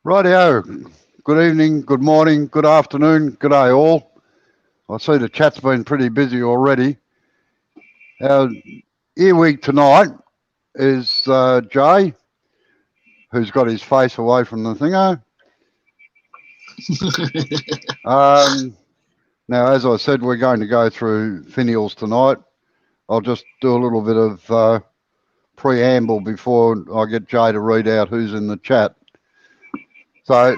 Rightio. Good evening, good morning, good afternoon, good day all. I see the chat's been pretty busy already. Our earwig tonight is Jay, who's got his face away from the thingo. Now, as I said, we're going to go through finials tonight. I'll just do a little bit of preamble before I get Jay to read out who's in the chat. So,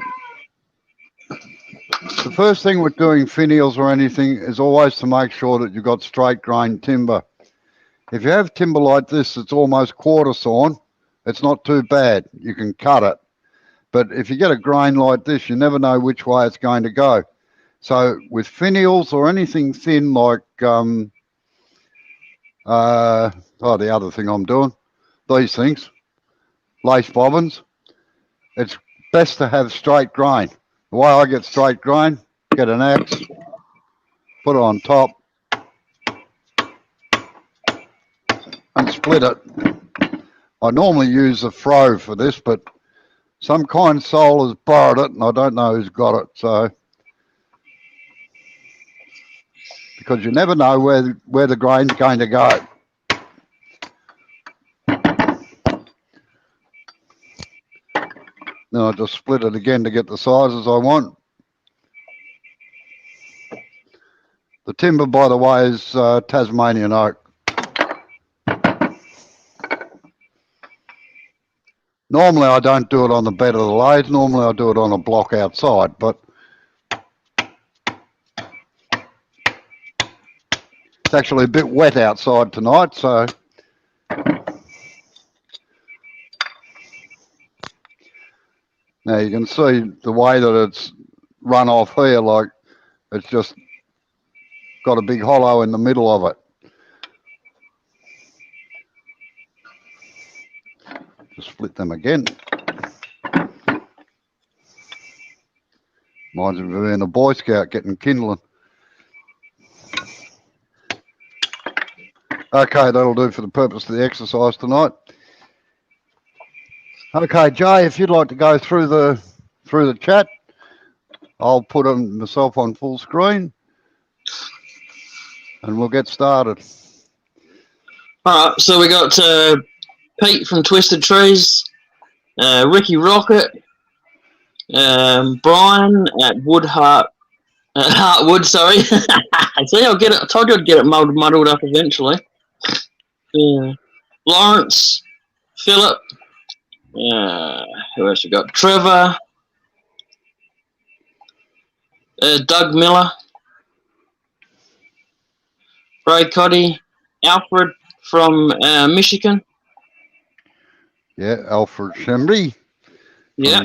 the first thing with doing finials or anything is always to make sure that you've got straight grain timber. If you have timber like this, it's almost quarter sawn. It's not too bad. You can cut it. But if you get a grain like this, you never know which way it's going to go. So with finials or anything thin like, the other thing I'm doing, these things, lace bobbins, it's best to have straight grain. The way I get straight grain, get an axe, put it on top, and split it. I normally use a fro for this, but some kind soul has borrowed it, and I don't know who's got it. So, because you never know where the grain's going to go. Then I just split it again to get the sizes I want. The timber, by the way, is Tasmanian oak. Normally I don't do it on the bed of the lathe. Normally I do it on a block outside, but it's actually a bit wet outside tonight, so now you can see the way that it's run off here, like it's just got a big hollow in the middle of it. Just split them again. Reminds me of being a Boy Scout getting kindling. Okay, that'll do for the purpose of the exercise tonight. Okay, Jay, if you'd like to go through the chat, I'll put myself on full screen, and we'll get started. All right, so we got Pete from Twisted Trees, Ricky Rocket, Brian at Heartwood. Sorry, see, I'll get it. I told you I'd get it muddled up eventually. Lawrence, Philip. Who else we got? Trevor, Doug Miller, Ray Coddy, Alfred from Michigan. Yeah, Alfred Shemby. Yeah.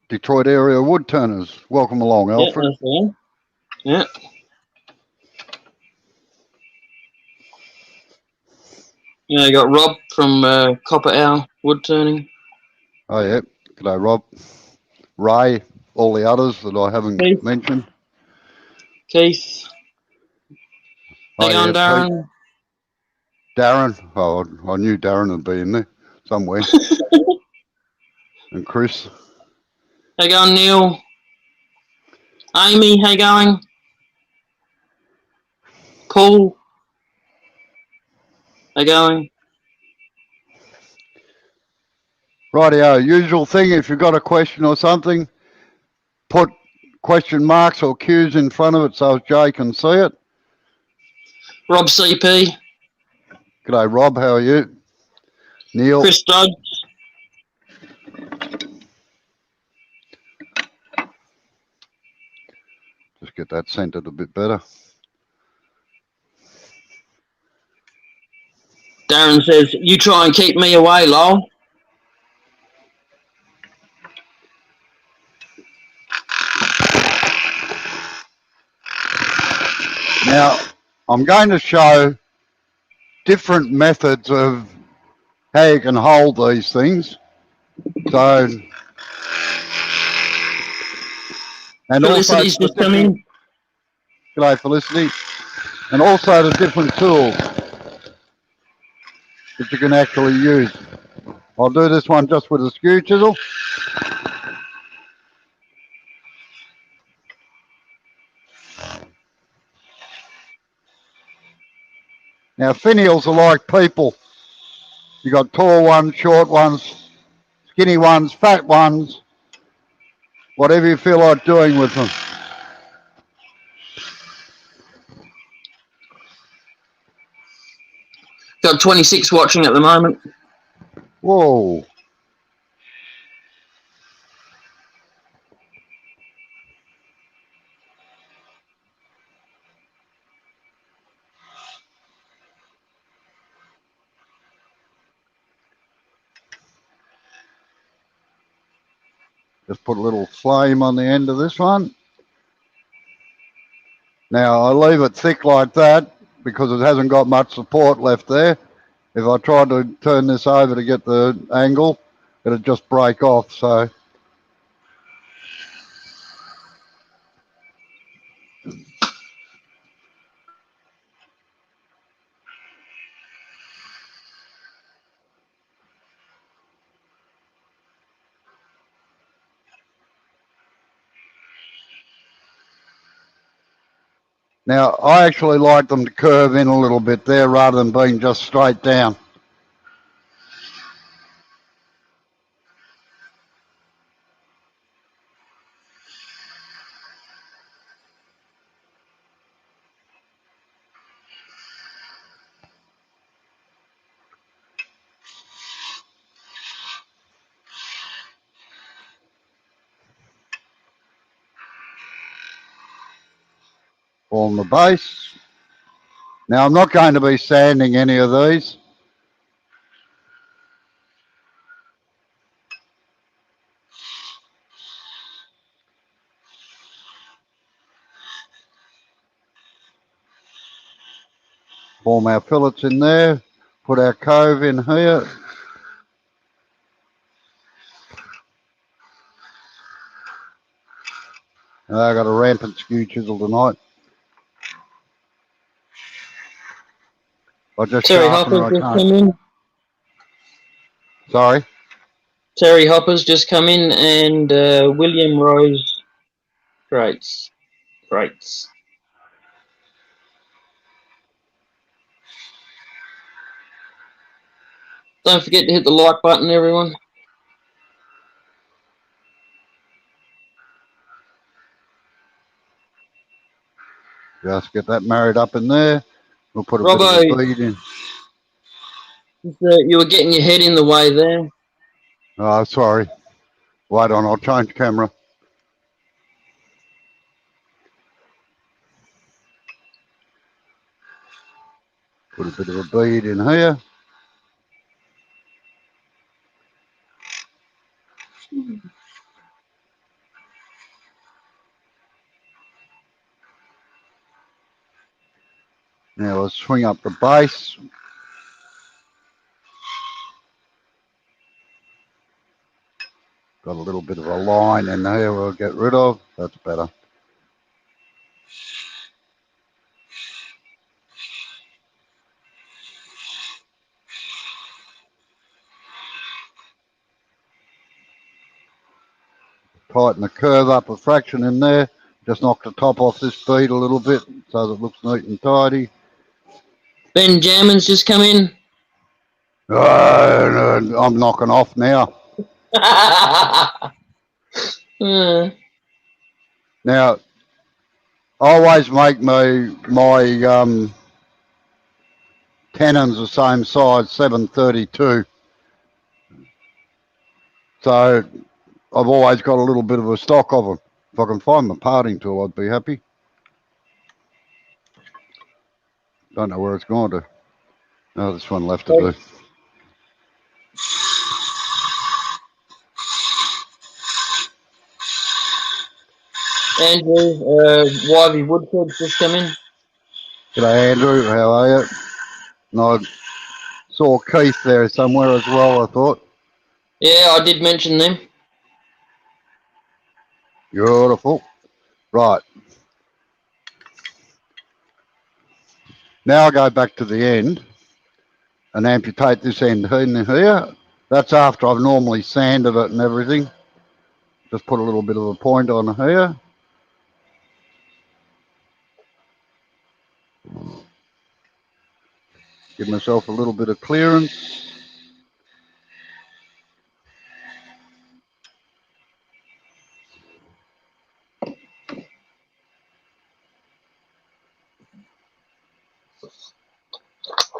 Detroit area wood turners. Welcome along, Alfred. Yeah. Yeah, you got Rob from Copper Owl Wood Turning. Oh, yeah. G'day, Rob. Ray, all the others that I haven't mentioned. Keith. How you going, Darren? Pete. Darren. Oh, I knew Darren would be in there somewhere. And Chris. How you going, Neil? Amy, how you going? Paul. How you going? Rightio, usual thing, if you've got a question or something, put question marks or Q's in front of it so Jay can see it. Rob CP. G'day, Rob, how are you? Neil. Chris Dodge. Just get that centered a bit better. Darren says, you try and keep me away, lol. Now, I'm going to show different methods of how you can hold these things. So, and Felicity's just come in. G'day, Felicity. And also the different tools that you can actually use. I'll do this one just with a skew chisel. Now finials are like people. You got tall ones, short ones, skinny ones, fat ones, whatever you feel like doing with them. Got 26 watching at the moment. Whoa. Just put a little flame on the end of this one. Now I leave it thick like that because it hasn't got much support left there. If I tried to turn this over to get the angle, it'd just break off. So now I actually like them to curve in a little bit there rather than being just straight down. Form the base. Now I'm not going to be sanding any of these. Form our fillets in there. Put our cove in here. I got a rampant skew chisel tonight. I just Terry sharpen Hopper's her, I just can't. come in. Sorry. Terry Hopper's just come in, and William Rose Greats. Don't forget to hit the like button, everyone. Just get that married up in there. We'll put a Robbo, bit of a bead in. you were getting your head in the way there. Oh, sorry. Wait on, I'll change camera. Put a bit of a bead in here. Now let's swing up the base. Got a little bit of a line in there we'll get rid of. That's better. Tighten the curve up a fraction in there. Just knock the top off this bead a little bit so that it looks neat and tidy. Ben Jammin's just come in. I'm knocking off now. Now, always make my tenons the same size, 732. So I've always got a little bit of a stock of them. If I can find my parting tool, I'd be happy. Don't know where it's gone to. Oh, this one left to do. Andrew, Wivey Woodford's just come in. G'day, Andrew. How are you? And I saw Keith there somewhere as well, I thought. Yeah, I did mention them. Beautiful. Right. Now I go back to the end and amputate this end in here. That's after I've normally sanded it and everything. Just put a little bit of a point on here. Give myself a little bit of clearance.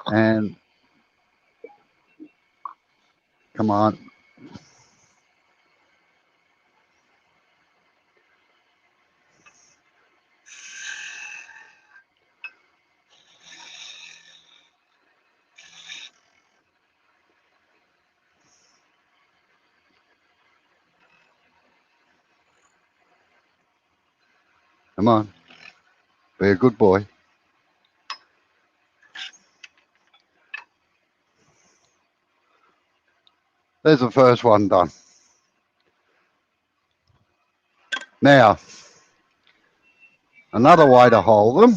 And come on. Come on. Be a good boy. There's the first one done. Now, another way to hold them.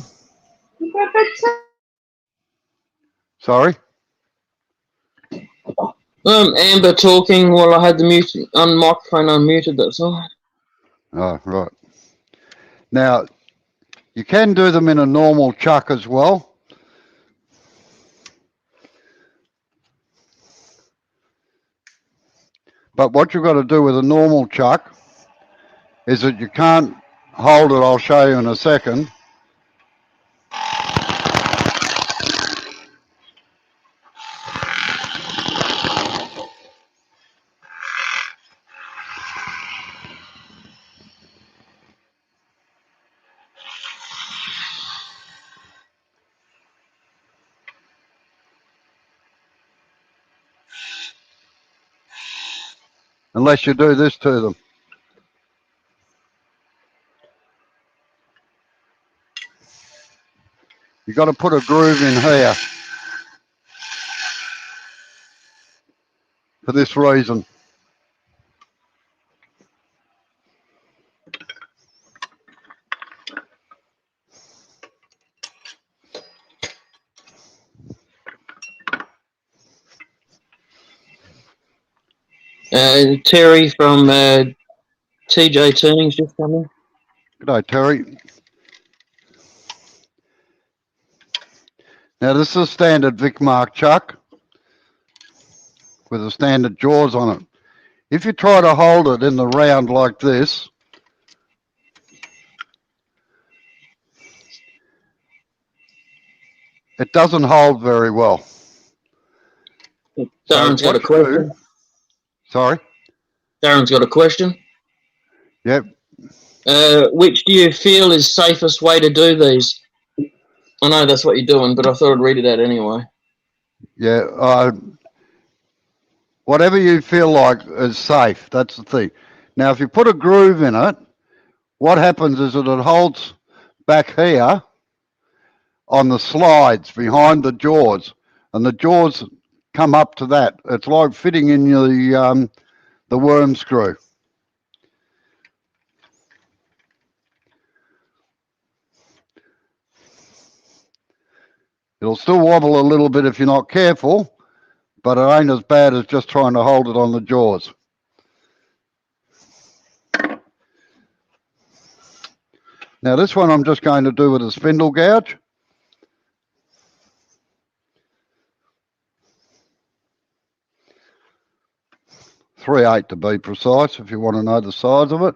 Sorry? Amber talking while I had the microphone unmuted, that's all. Oh, right. Now, you can do them in a normal chuck as well. But what you've got to do with a normal chuck is that you can't hold it. I'll show you in a second. Unless you do this to them. You've got to put a groove in here for this reason. Terry from TJ Turning's just come in. G'day, Terry. Now, this is a standard Vic Mark chuck with a standard jaws on it. If you try to hold it in the round like this, it doesn't hold very well. Darren's got a question. Sorry? Darren's got a question. Yep. Which do you feel is safest way to do these? I know that's what you're doing, but I thought I'd read it out anyway. Yeah. Whatever you feel like is safe. That's the thing. Now, if you put a groove in it, what happens is that it holds back here on the slides behind the jaws, and the jaws come up to that. It's like fitting in the worm screw. It'll still wobble a little bit if you're not careful, but it ain't as bad as just trying to hold it on the jaws. Now this one I'm just going to do with a spindle gouge. .38 to be precise, if you want to know the size of it.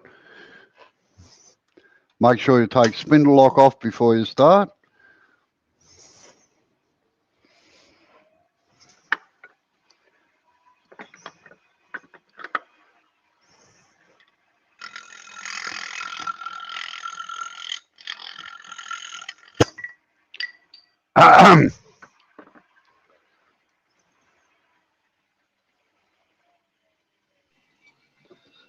Make sure you take spindle lock off before you start.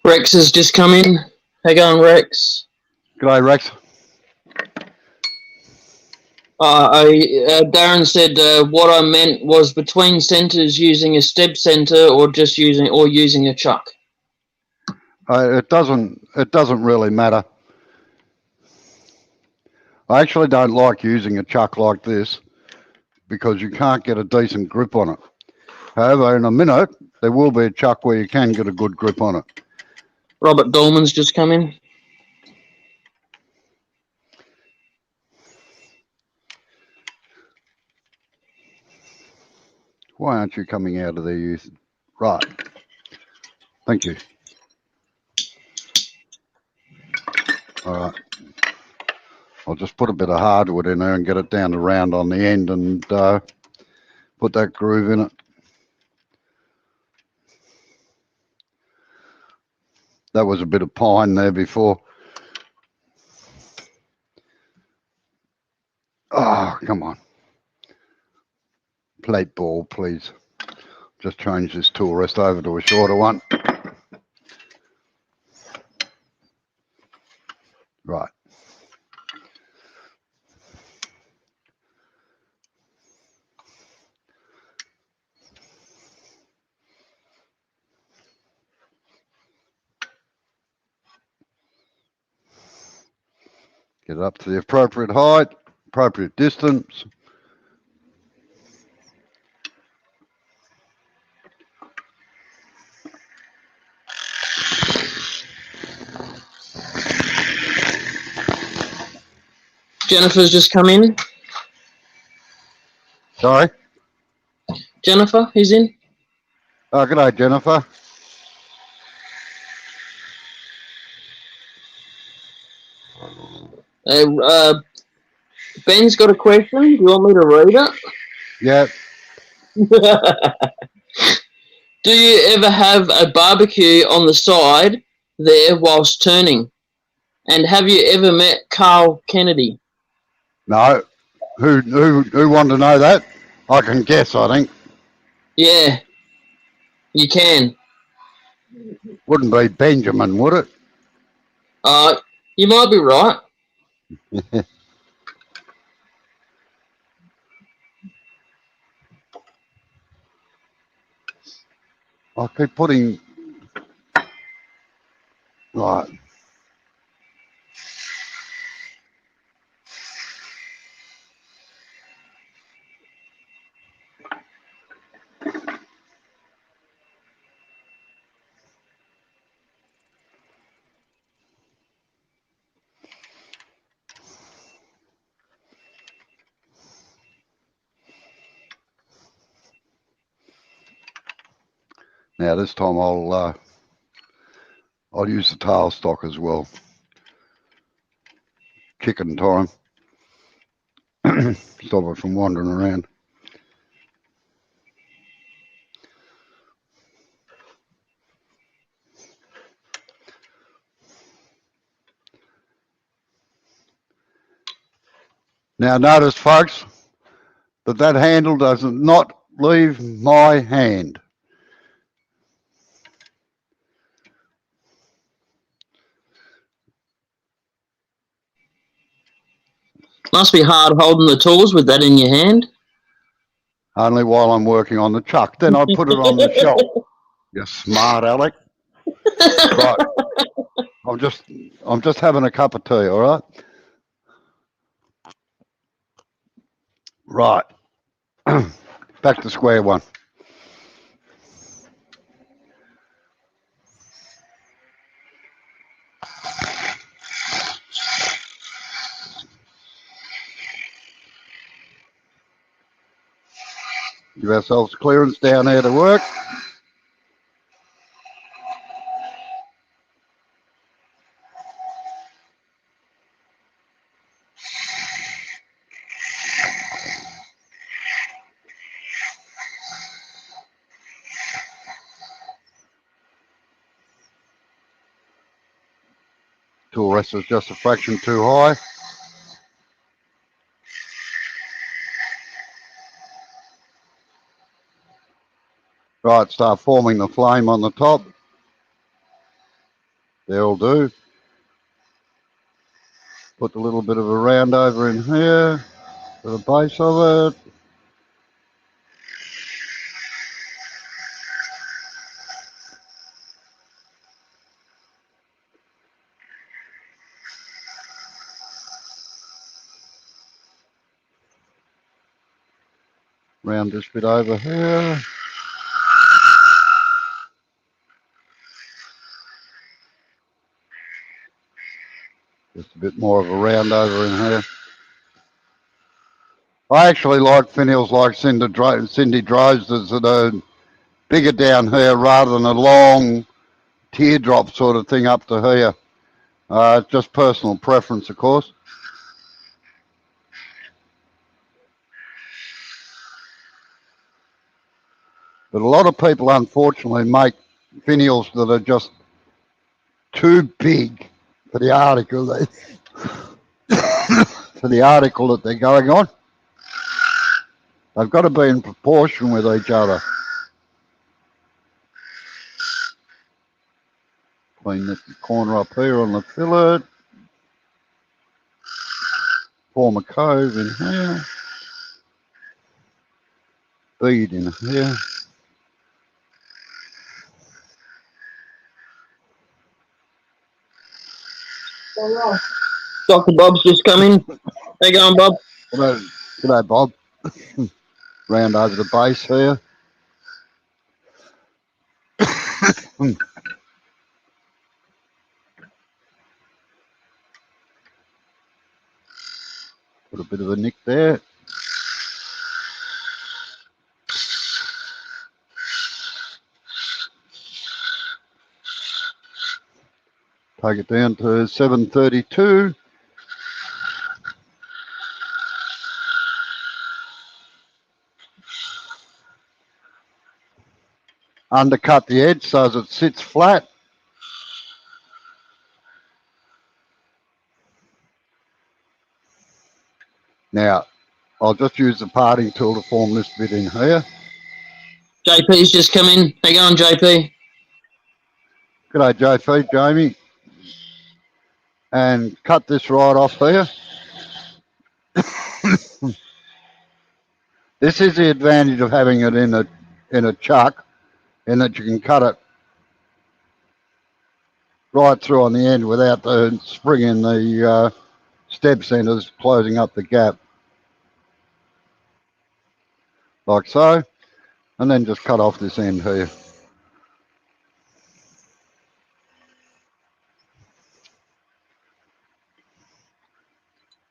Rex has just come in. How you going, Rex? G'day, Rex. Darren said what I meant was between centres using a step centre or just using a chuck. It doesn't really matter. I actually don't like using a chuck like this because you can't get a decent grip on it. However, in a minute, there will be a chuck where you can get a good grip on it. Robert Dolman's just come in. Why aren't you coming out of there, you? Right. Thank you. All right. I'll just put a bit of hardwood in there and get it down to round on the end and put that groove in it. That was a bit of pine there before. Oh, come on. Plate ball, please. Just change this tool rest over to a shorter one. Right. Get it up to the appropriate height, appropriate distance. Jennifer's just come in. Sorry? Jennifer, he's in. Oh, good day, Jennifer. Ben's got a question. Do you want me to read Yeah. it? Do you ever have a barbecue on the side there whilst turning? And have you ever met Carl Kennedy? No. Who wanted to know that? I can guess, I think. Yeah, you can. Wouldn't be Benjamin, would it? You might be right. I keep putting... Right. Now this time I'll use the tailstock as well. Chicken time. Stop it from wandering around. Now notice, folks, that handle does not leave my hand. Must be hard holding the tools with that in your hand. Only while I'm working on the chuck. Then I put it on the shelf. You smart Alec. Right. I'm just having a cup of tea, all right? Right. Back to square one. Give ourselves clearance down there to work. Tool rest is just a fraction too high. Right, start forming the flame on the top. That'll do. Put a little bit of a round over in here for the base of it. Round this bit over here. Just a bit more of a round over in here. I actually like finials like Cindy Drozers that are bigger down here rather than a long teardrop sort of thing up to here. It's just personal preference, of course. But a lot of people, unfortunately, make finials that are just too big for the article for the article that they're going on. They've got to be in proportion with each other. Clean this corner up here on the fillet. Form a cove in here. Bead in here. Dr. Bob's just come in. How you going, Bob? G'day, Bob. Round over the base here. Put a bit of a nick there. Take it down to 732. Undercut the edge so as it sits flat. Now, I'll just use the parting tool to form this bit in here. JP's just come in. How you going, JP? G'day, JP, Jamie. And cut this right off here. This is the advantage of having it in a chuck, in that you can cut it right through on the end without the spring in the step centers closing up the gap. Like so. And then just cut off this end here.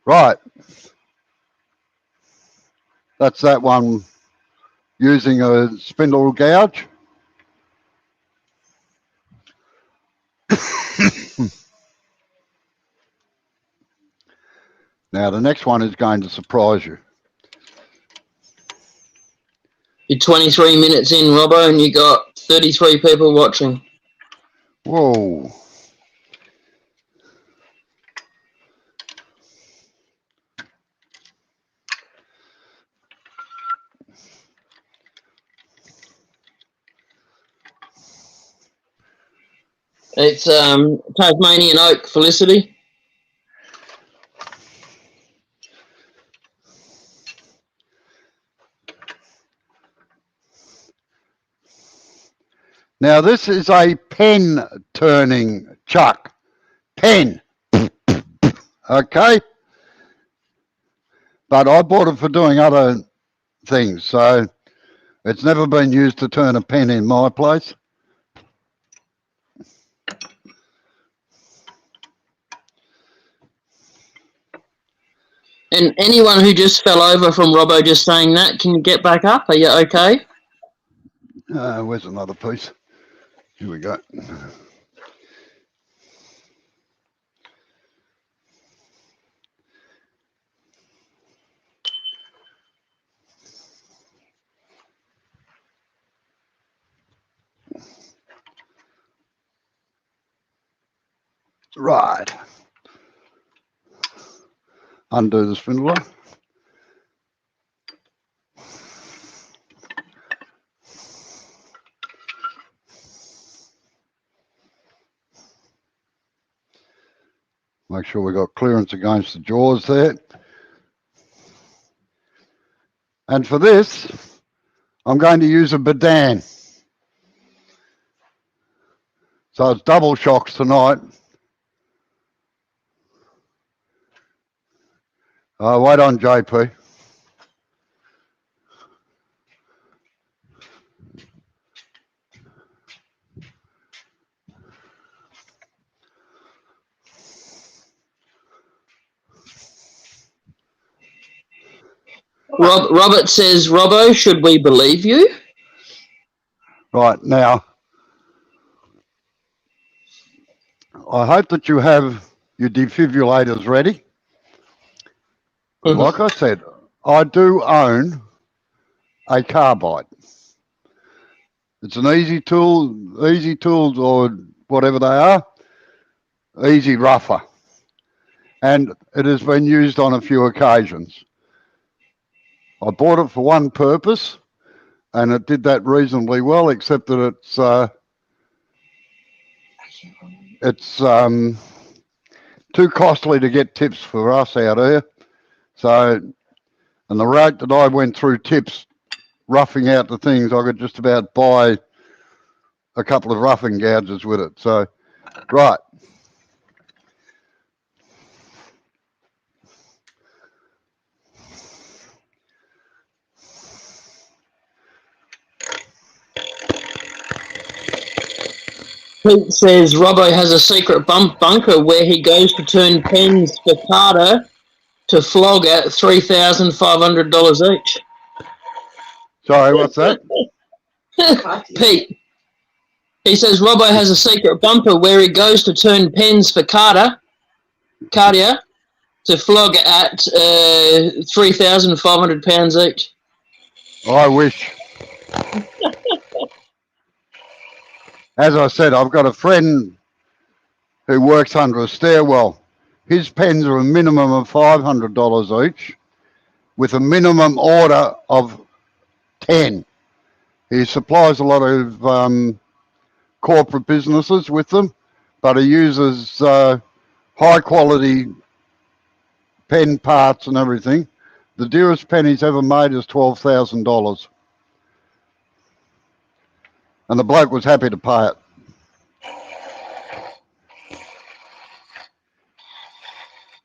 Right. That's that one using a spindle gouge. Now the next one is going to surprise you. You're 23 minutes in, Robbo, and you got 33 people watching. Whoa. It's Tasmanian oak, Felicity. Now this is a pen turning chuck. Pen. Okay. But I bought it for doing other things, so it's never been used to turn a pen in my place. And anyone who just fell over from Robbo just saying that, can you get back up? Are you okay? Where's another piece? Here we go. Right. Undo the spindle. Make sure we got clearance against the jaws there. And for this, I'm going to use a bobbin. So it's double shocks tonight. Wait on JP. Robert says, Robbo, should we believe you? Right, now, I hope that you have your defibrillators ready. Like I said, I do own a carbide. It's an easy tools or whatever they are, easy rougher. And it has been used on a few occasions. I bought it for one purpose, and it did that reasonably well, except that it's too costly to get tips for us out here. So, and the rate that I went through tips, roughing out the things, I could just about buy a couple of roughing gouges with it. So, right. Pete says Robbo has a secret bunker where he goes to turn pens for Carter to flog at $3,500 each. Sorry, what's that? Pete. He says Robbo has a secret bunker where he goes to turn pens for Carter to flog at £3,500 each. I wish. As I said, I've got a friend who works under a stairwell. His pens are a minimum of $500 each, with a minimum order of 10. He supplies a lot of corporate businesses with them, but he uses high quality pen parts and everything. The dearest pen he's ever made is $12,000. And the bloke was happy to pay it.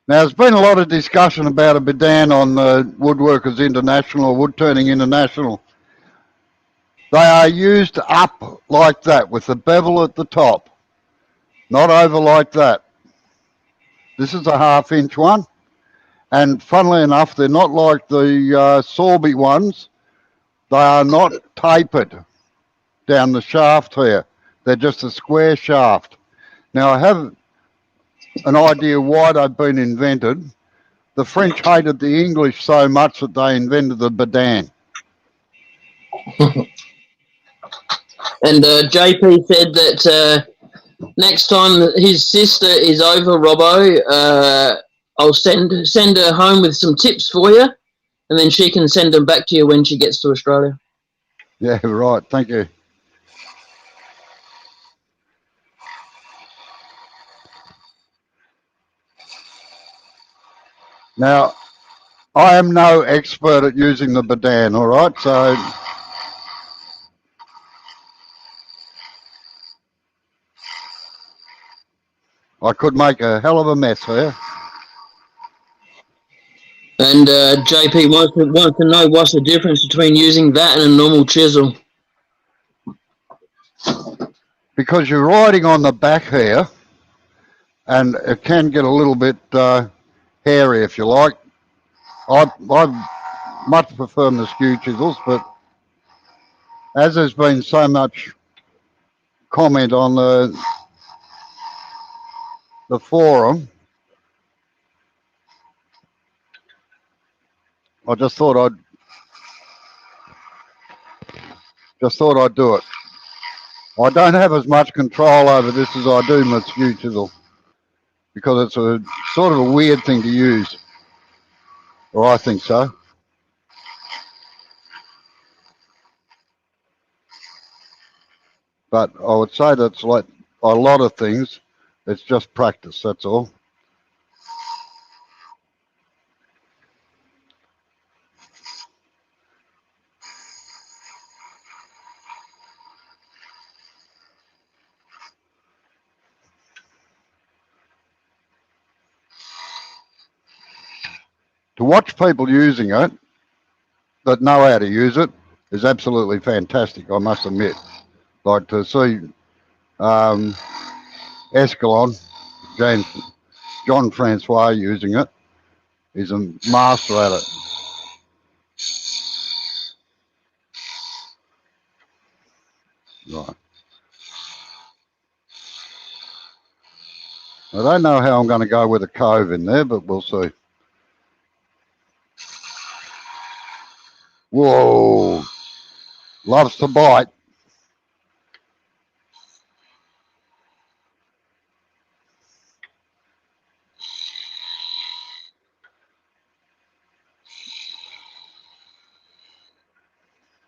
Now, there's been a lot of discussion about a Badan on the Woodworkers International or Wood Turning International. They are used up like that with the bevel at the top, not over like that. This is a 1/2 inch one. And funnily enough, they're not like the Sorby ones. They are not tapered down the shaft here. They're just a square shaft. Now, I have an idea why they've been invented. The French hated the English so much that they invented the Badan. And JP said that next time his sister is over, Robbo, I'll send her home with some tips for you, and then she can send them back to you when she gets to Australia. Yeah, right. Thank you. Now, I am no expert at using the Badan, all right? So I could make a hell of a mess here. And JP wants to know what's the difference between using that and a normal chisel. Because you're riding on the back here, and it can get a little bit hairy if you like. I much prefer the skew chisels, but as there's been so much comment on the forum, I just thought I'd do it. I don't have as much control over this as I do my skew chisel, because it's a sort of a weird thing to use, or I think so. But I would say that's like a lot of things. It's just practice, that's all. To watch people using it that know how to use it is absolutely fantastic, I must admit. Like to see Escalon, John Francois using it. He's a master at it. Right. I don't know how I'm going to go with a cove in there, but we'll see. Whoa. Loves to bite.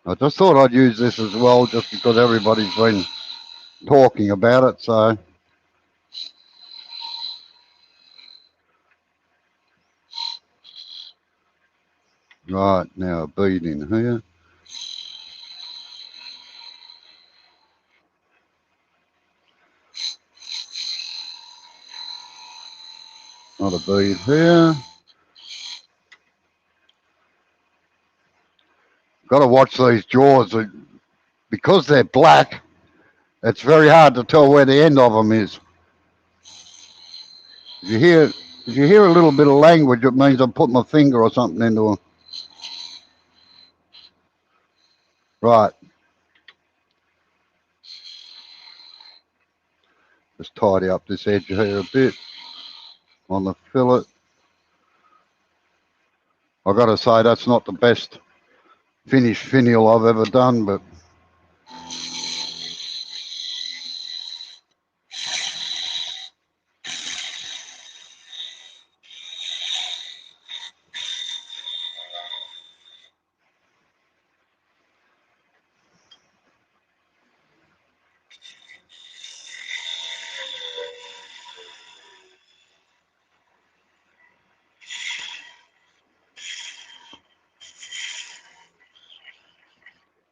I just thought I'd use this as well just because everybody's been talking about it, so. Right, now a bead in here. Not a bead here. Got to watch these jaws. Because they're black, it's very hard to tell where the end of them is. If you hear a little bit of language, it means I've put my finger or something into them. Right. Just tidy up this edge here a bit on the fillet. I've got to say that's not the best finished finial I've ever done, but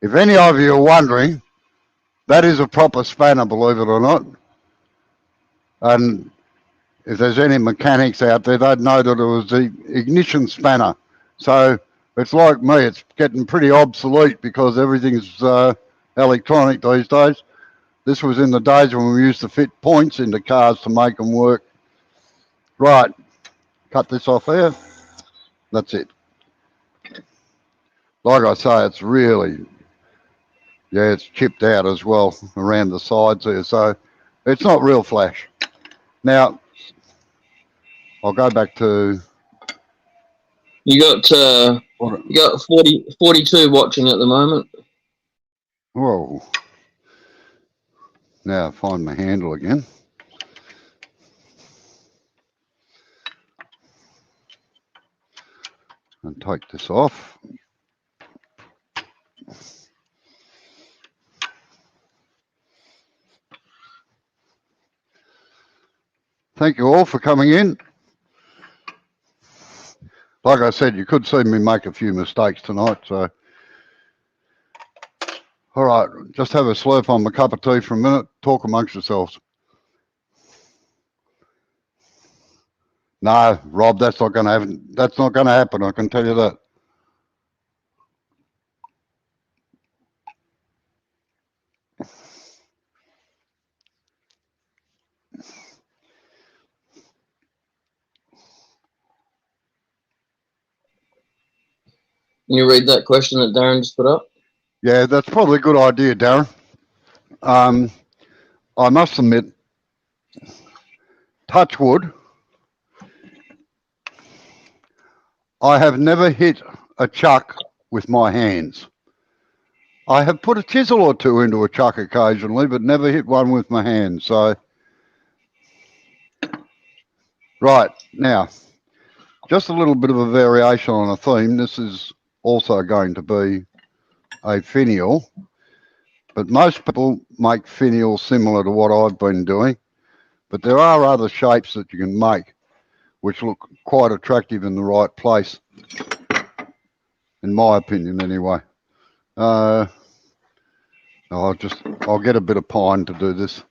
if any of you are wondering, that is a proper spanner, believe it or not. And if there's any mechanics out there, they'd know that it was the ignition spanner. So it's like me, it's getting pretty obsolete because everything's electronic these days. This was in the days when we used to fit points into cars to make them work. Right, cut this off here. That's it. Like I say, it's really, yeah, it's chipped out as well around the sides there. So it's not real flash. Now, I'll go back to... You got 42 watching at the moment. Whoa. Now find my handle again. And take this off. Thank you all for coming in. Like I said, you could see me make a few mistakes tonight, so. All right, just have a slurp on my cup of tea for a minute, talk amongst yourselves. No, Rob, that's not going to happen. That's not going to happen, I can tell you that. Can you read that question that Darren just put up? Yeah, that's probably a good idea, Darren. I must admit, touch wood, I have never hit a chuck with my hands. I have put a chisel or two into a chuck occasionally, but never hit one with my hands. So, right, now, just a little bit of a variation on a theme. This is also going to be a finial, but most people make finials similar to what I've been doing, but there are other shapes that you can make which look quite attractive in the right place, in my opinion anyway. I'll get a bit of pine to do this.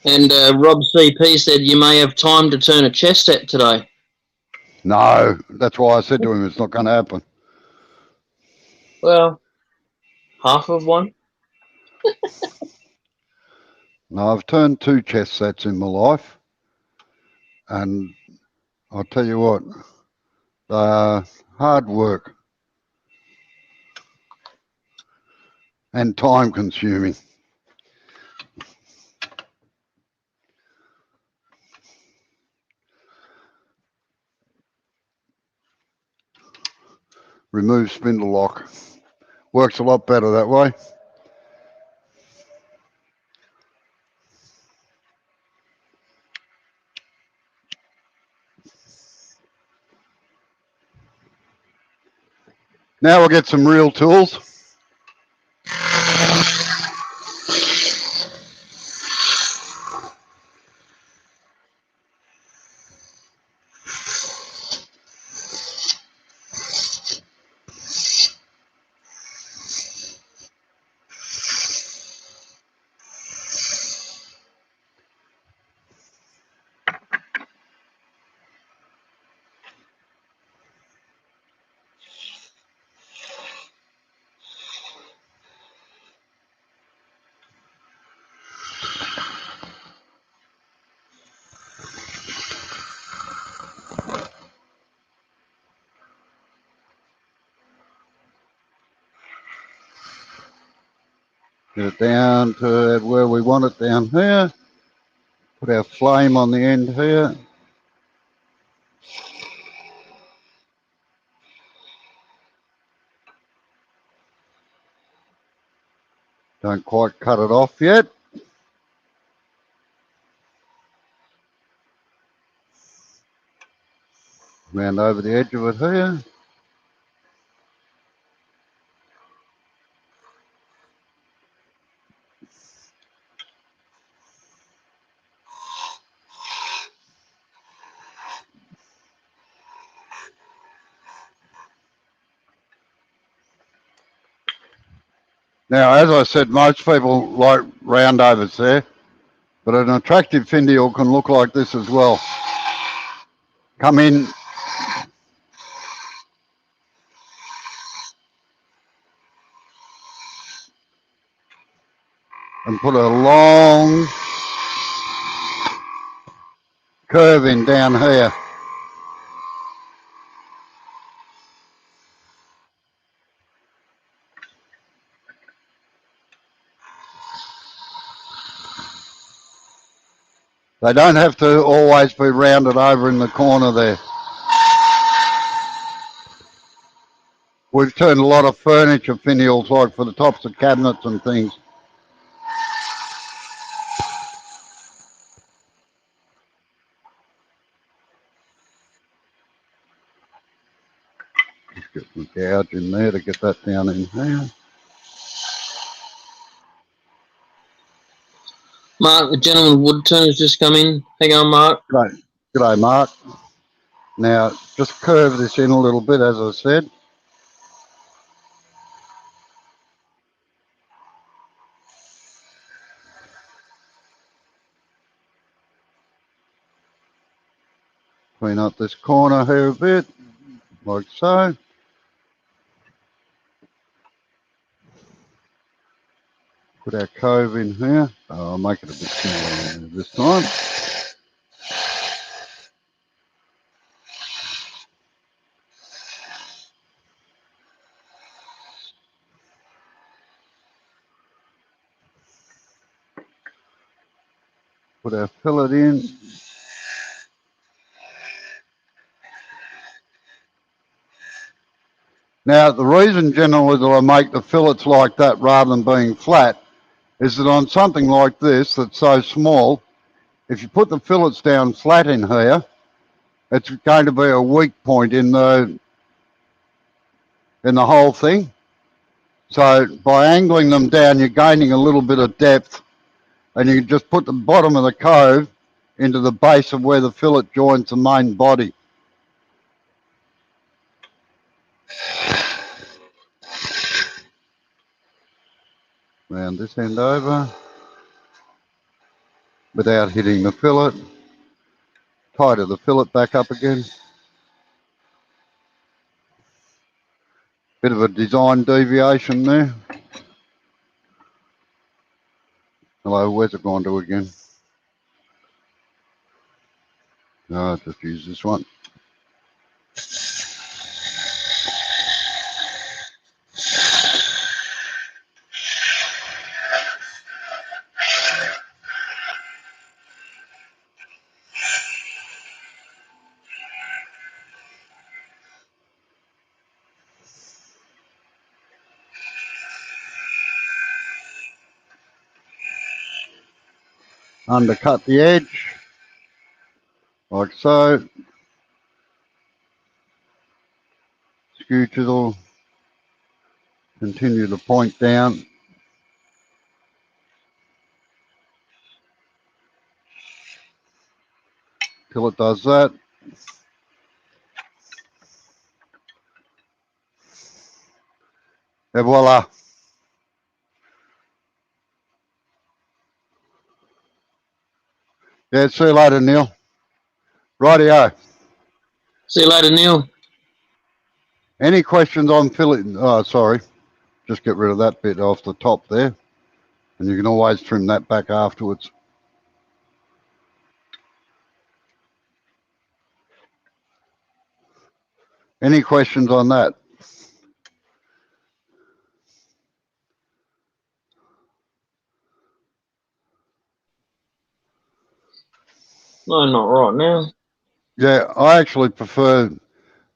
And Rob CP said you may have time to turn a chess set today. No, that's why I said to him it's not going to happen. Well, half of one. No, I've turned 2 chess sets in my life, and I'll tell you what, Hard work and time consuming. Remove spindle lock. Works a lot better that way. Now we'll get some real tools. Get it down to where we want it down here. Put our flame on the end here. Don't quite cut it off yet. Round over the edge of it here. Now, as I said, most people like round overs there, but an attractive finial can look like this as well. Come in and put a long curve in down here. They don't have to always be rounded over in the corner there. We've turned a lot of furniture finials, like for the tops of cabinets and things. Just get some gouge in there to get that down in here. Mark, the gentleman Woodton has just come in. Hang on, Mark. G'day, g'day, Mark. Now, just curve this in a little bit, as I said. Clean up this corner here a bit, like so. Put our cove in here. I'll make it a bit smaller this time. Put our fillet in. Now, the reason generally that I make the fillets like that rather than being flat is that on something like this that's so small, if you put the fillets down flat in here, it's going to be a weak point in the whole thing. So by angling them down, you're gaining a little bit of depth, and you can just put the bottom of the cove into the base of where the fillet joins the main body. Round this end over without hitting the fillet. Tighten the fillet back up again. Bit of a design deviation there. Hello, where's it gone to again? No, I'll just use this one. undercut the edge, like so. Skew chisel, continue to point down. Till it does that. Et voila. Yeah, see you later, Neil. Rightio. See you later, Neil. Any questions on filling? Oh, sorry. Just get rid of that bit off the top there. And you can always trim that back afterwards. Any questions on that? No, not right now. Yeah, I actually prefer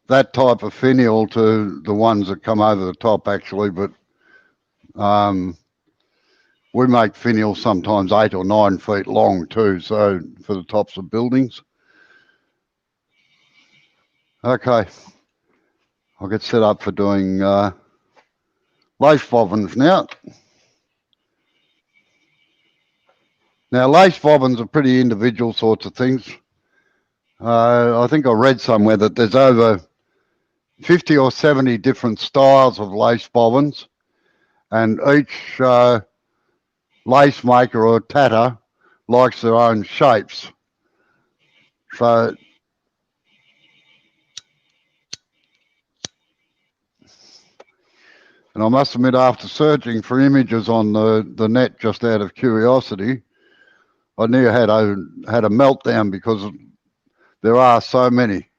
that type of finial to the ones that come over the top, actually, but we make finials sometimes 8 or 9 feet long too, so for the tops of buildings. Okay, I'll get set up for doing lace bobbins now. Now, lace bobbins are pretty individual sorts of things. I think I read somewhere that there's over 50 or 70 different styles of lace bobbins, and each lace maker or tatter likes their own shapes. So and I must admit, after searching for images on the net just out of curiosity, I near had a meltdown because there are so many.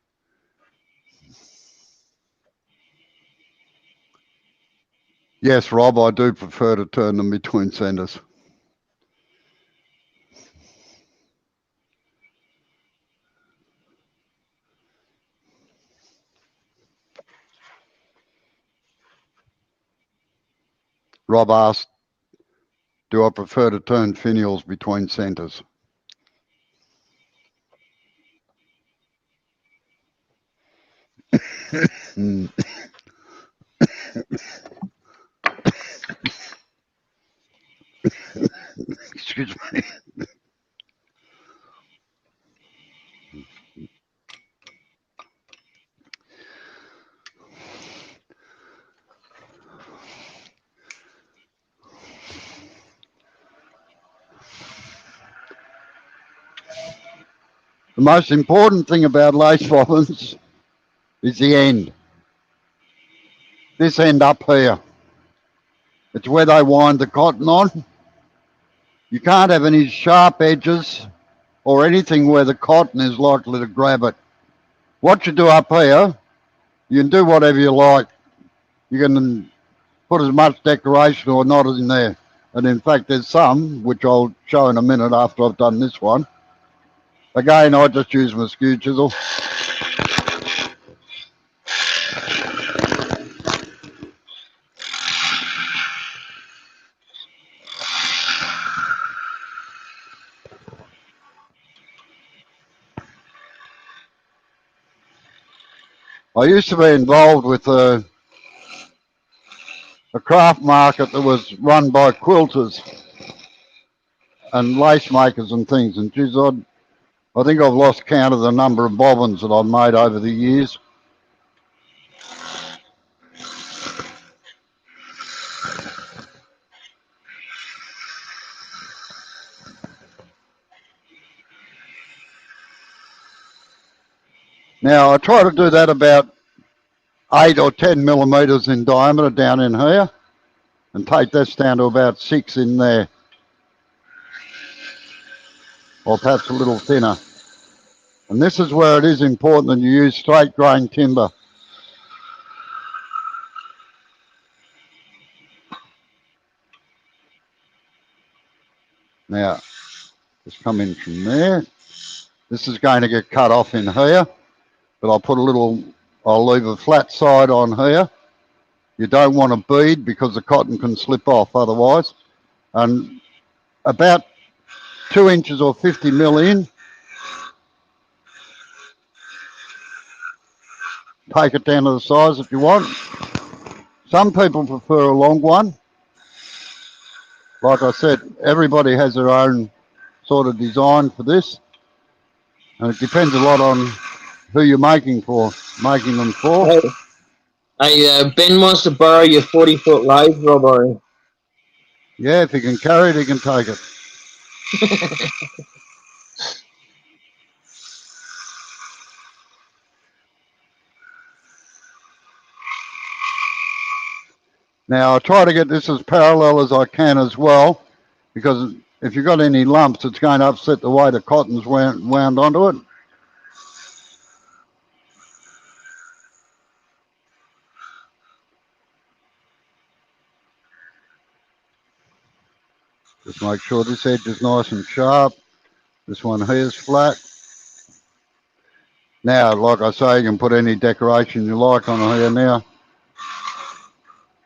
Yes, Rob, I do prefer to turn them between centres. Rob asked, do I prefer to turn finials between centres? Excuse me. The most important thing about lace bobbins is the end. This end up here. It's where they wind the cotton on. You can't have any sharp edges or anything where the cotton is likely to grab it. What you do up here, you can do whatever you like. You can put as much decoration or not in there. And in fact, there's some, which I'll show in a minute after I've done this one. Again, I just use my skew chisel. I used to be involved with a craft market that was run by quilters and lace makers and things. And geez, I think I've lost count of the number of bobbins that I've made over the years. Now, I try to do that about 8 or 10 millimetres in diameter down in here and take this down to about 6 in there, or perhaps a little thinner. And this is where it is important that you use straight grain timber. Now, just come in from there. This is going to get cut off in here, but I'll leave a flat side on here. You don't want to bead because the cotton can slip off otherwise. And about 2 inches or 50 mil in. Take it down to the size if you want. Some people prefer a long one. Like I said, everybody has their own sort of design for this. And it depends a lot on who you're making them for. Hey, Ben wants to borrow your 40-foot lathe, Robbo. Yeah, if he can carry it, he can take it. Now, I try to get this as parallel as I can as well, because if you've got any lumps, it's going to upset the way the cotton's wound onto it. Just make sure this edge is nice and sharp. This one here is flat. Now, like I say, you can put any decoration you like on here now.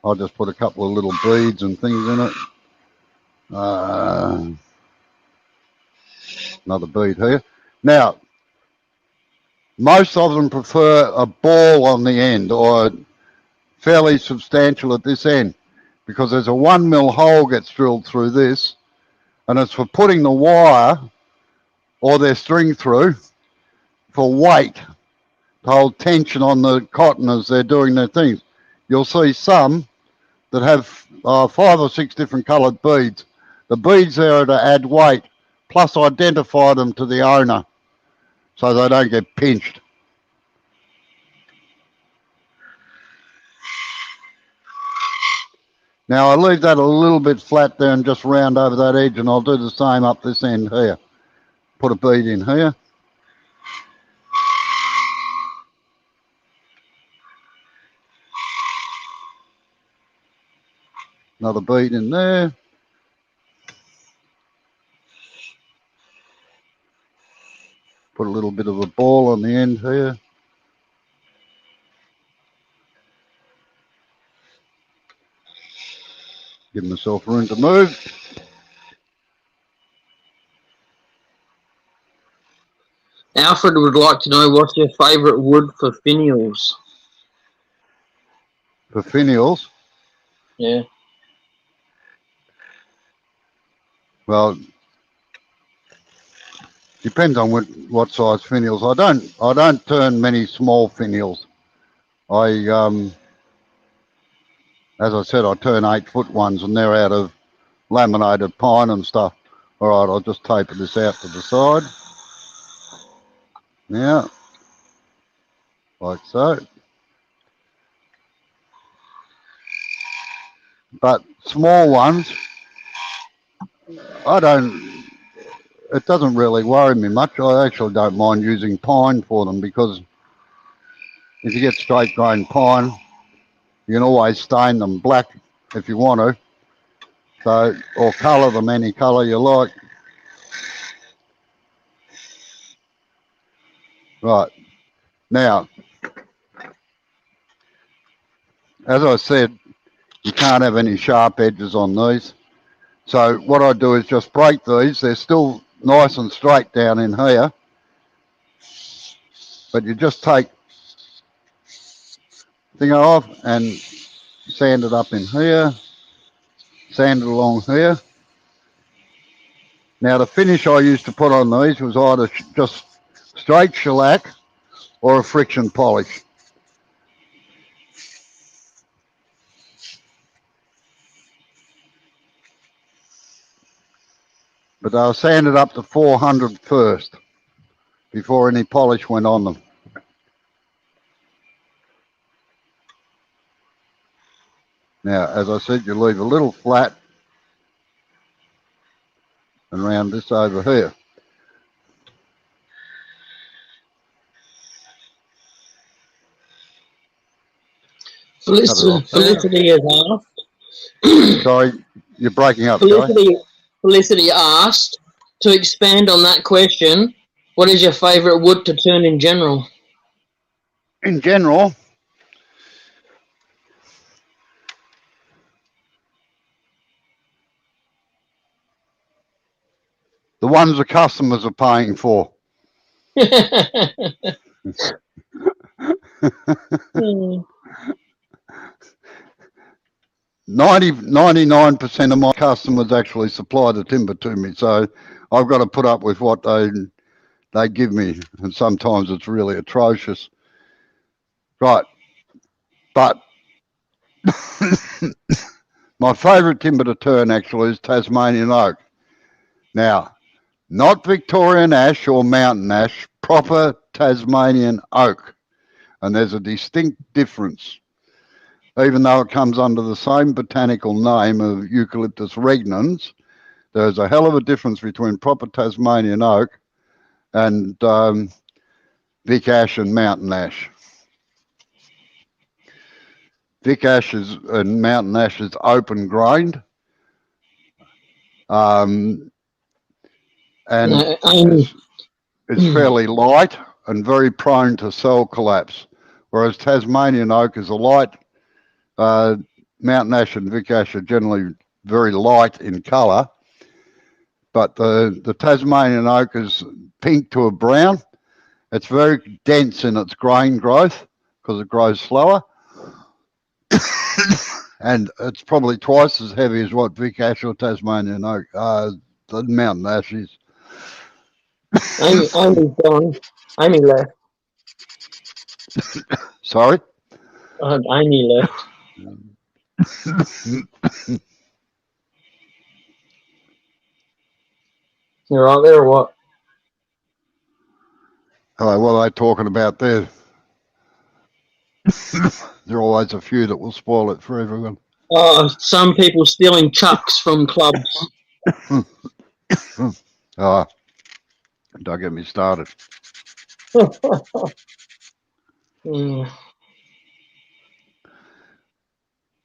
I'll just put a couple of little beads and things in it. Another bead here. Now, most of them prefer a ball on the end, or fairly substantial at this end, because there's a 1 mil hole gets drilled through this, and it's for putting the wire or their string through for weight, to hold tension on the cotton as they're doing their things. You'll see some that have 5 or 6 different coloured beads. The beads there are to add weight, plus identify them to the owner so they don't get pinched. Now I leave that a little bit flat there and just round over that edge, and I'll do the same up this end here. Put a bead in here. Another bead in there. Put a little bit of a ball on the end here. Give myself room to move. Alfred would like to know, what's your favourite wood for finials? For finials? Yeah. Well, depends on what size finials. I don't turn many small finials. As I said, I turn 8-foot ones, and they're out of laminated pine and stuff. All right, I'll just taper this out to the side. Now, like so. But small ones, it doesn't really worry me much. I actually don't mind using pine for them, because if you get straight grain pine, you can always stain them black if you want to. So, or colour them any colour you like. Right. Now, as I said, you can't have any sharp edges on these. So what I do is just break these. They're still nice and straight down in here. But you just take the thing off and sand it up in here. Sand it along here. Now the finish I used to put on these was either just straight shellac or a friction polish. But they were sanded up to 400 first before any polish went on them. Now, as I said, you leave a little flat and round this over here. Felicity has asked. Sorry, you're breaking up, Joey. Felicity asked, to expand on that question, what is your favourite wood to turn in general? In general, The ones the customers are paying for. 99% of my customers actually supply the timber to me, so I've got to put up with what they give me, and sometimes it's really atrocious. Right, but my favourite timber to turn actually is Tasmanian oak. Now, not Victorian ash or mountain ash, proper Tasmanian oak, and there's a distinct difference. Even though it comes under the same botanical name of Eucalyptus regnans, there's a hell of a difference between proper Tasmanian oak and Vic ash and mountain ash. Vic ash and mountain ash is open grained, and it's fairly light and very prone to cell collapse, whereas Tasmanian oak is a light. Mountain ash and Vic ash are generally very light in colour, but the Tasmanian oak is pink to a brown. It's very dense in its grain growth because it grows slower. And it's probably twice as heavy as what Vic ash or Tasmanian oak, the mountain ash is. Amy's gone. Amy left. Sorry? Amy left. You right there or what? Hello, what are they talking about there? There are always a few that will spoil it for everyone. Oh, some people stealing chucks from clubs. Oh, don't get me started. Mm.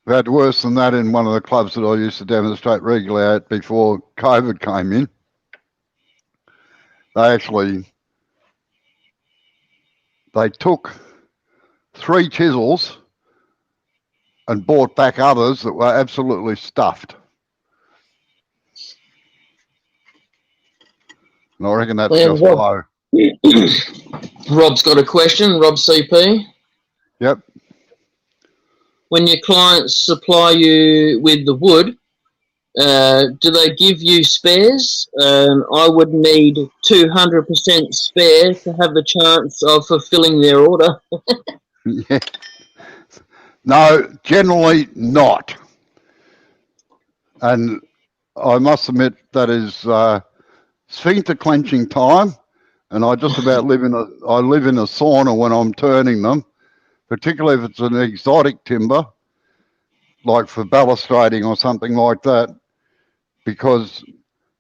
We had worse than that in one of the clubs that I used to demonstrate regularly at before COVID came in. They took 3 chisels and bought back others that were absolutely stuffed. And I reckon that's just low. Rob's got a question. Rob CP. Yep. When your clients supply you with the wood, do they give you spares? I would need 200% spare to have the chance of fulfilling their order. Yeah. No, generally not. And I must admit that is sphincter clenching time, and I just about live in a sauna when I'm turning them, particularly if it's an exotic timber, like for balustrading or something like that, because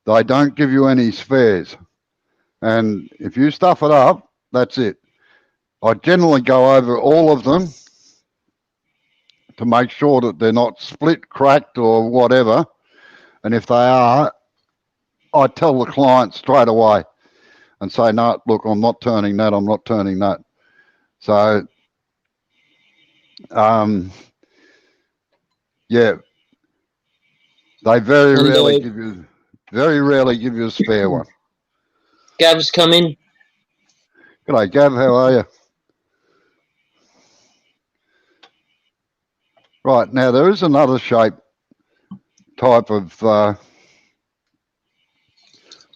they don't give you any spares. And if you stuff it up, that's it. I generally go over all of them to make sure that they're not split, cracked, or whatever. And if they are, I tell the client straight away and say, no, look, I'm not turning that, I'm not turning that. So, yeah, they very rarely give you a spare one. Gav's come in. G'day, Gav, how are you? Right, now there is another shape type of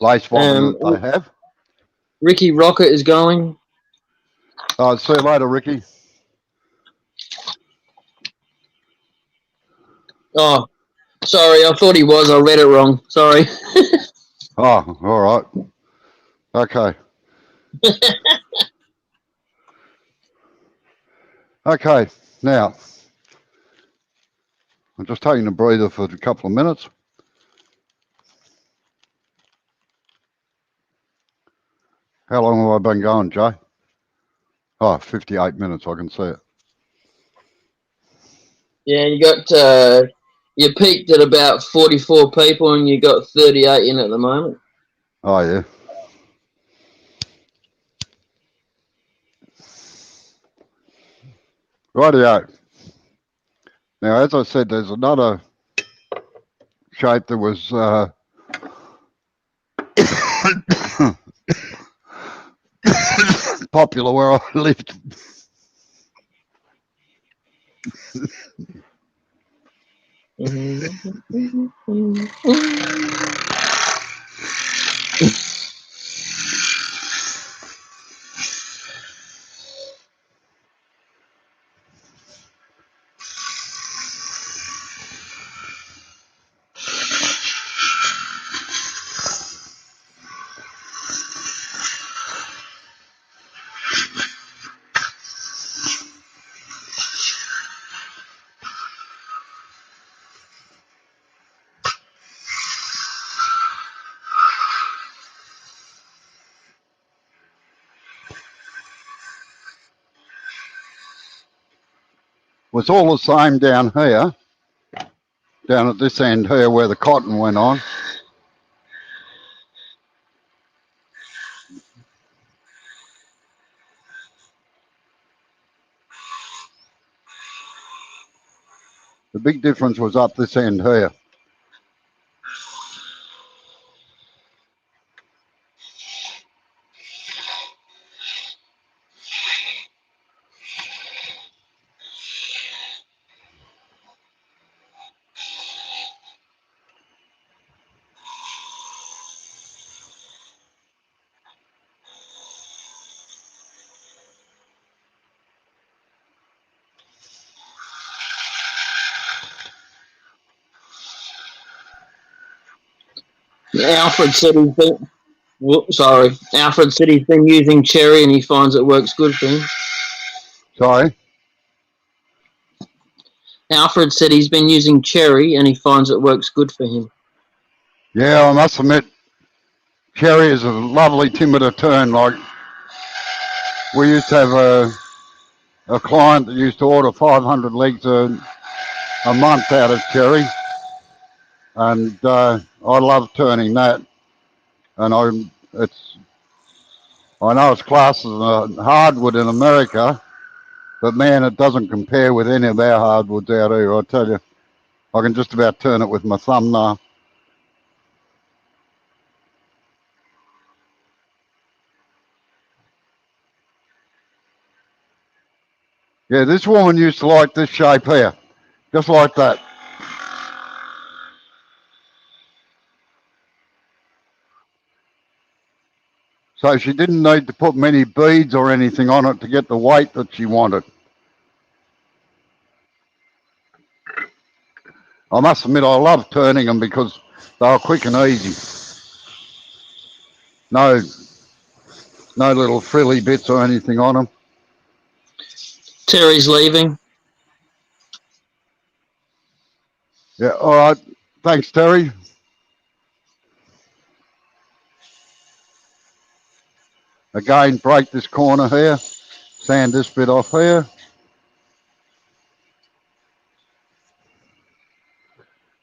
lace bobbin that they have. Ricky Rocket is going. See you later, Ricky. Oh, sorry, I thought he was. I read it wrong. Sorry. Oh, all right. Okay. Okay, now, I'm just taking a breather for a couple of minutes. How long have I been going, Jay? Oh, 58 minutes, I can see it. Yeah, you got, you peaked at about 44 people and you got 38 in at the moment. Oh, yeah. Rightio. Now, as I said, there's another shape that was popular where I lived. Was all the same down here, down at this end here where the cotton went on. The big difference was up this end here. Alfred said he's been. Alfred said he's been using cherry and he finds it works good for him. Sorry? Alfred said he's been using cherry and he finds it works good for him. Yeah, I must admit, cherry is a lovely timber to turn. Like, we used to have a client that used to order 500 legs a month out of cherry. And I love turning that. And I know it's classed as a hardwood in America, but man, it doesn't compare with any of our hardwoods out here. I tell you, I can just about turn it with my thumb now. Yeah, this woman used to like this shape here, just like that. So she didn't need to put many beads or anything on it to get the weight that she wanted. I must admit, I love turning them because they were quick and easy. No little frilly bits or anything on them. Terry's leaving. Yeah, all right. Thanks, Terry. Again, break this corner here. Sand this bit off here.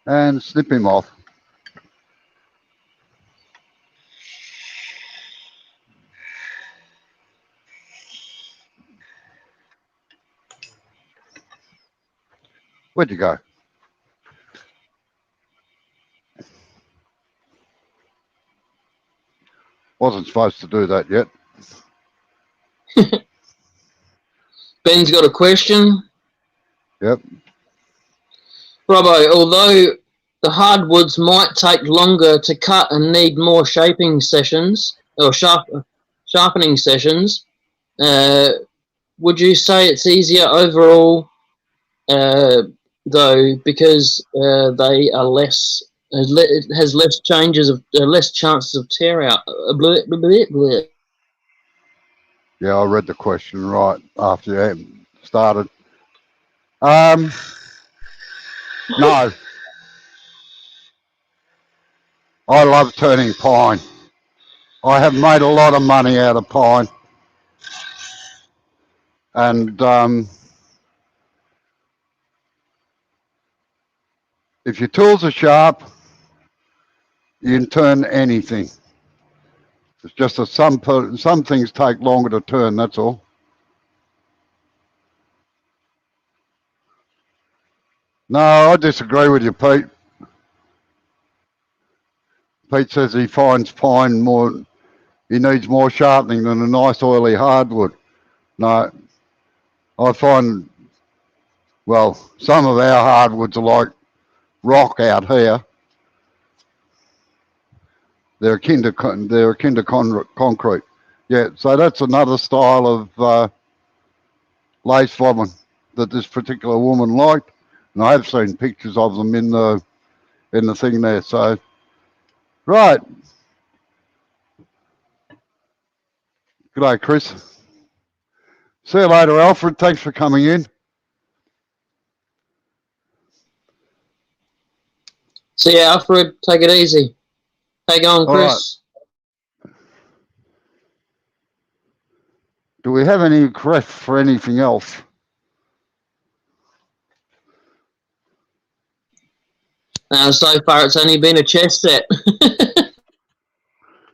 And snip him off. Where'd you go? Wasn't supposed to do that yet. Ben's got a question. Yep. Robbo, although the hardwoods might take longer to cut and need more shaping sessions or sharpening sessions, would you say it's easier overall, though, because they are less? It has less chances of tear out. Yeah, I read the question right after you started. No. I love turning pine. I have made a lot of money out of pine. And if your tools are sharp, you can turn anything. It's just that some things take longer to turn, that's all. No, I disagree with you, Pete. Pete says he finds pine more, he needs more sharpening than a nice oily hardwood. No, I find, well, some of our hardwoods are like rock out here. They're akin to concrete. Yeah, so that's another style of lace bobbin that this particular woman liked, and I have seen pictures of them in the thing there. So, right. G'day, Chris. See you later, Alfred. Thanks for coming in. See you, Alfred. Take it easy. How you going, Chris? Right. Do we have any requests for anything else? So far, it's only been a chess set.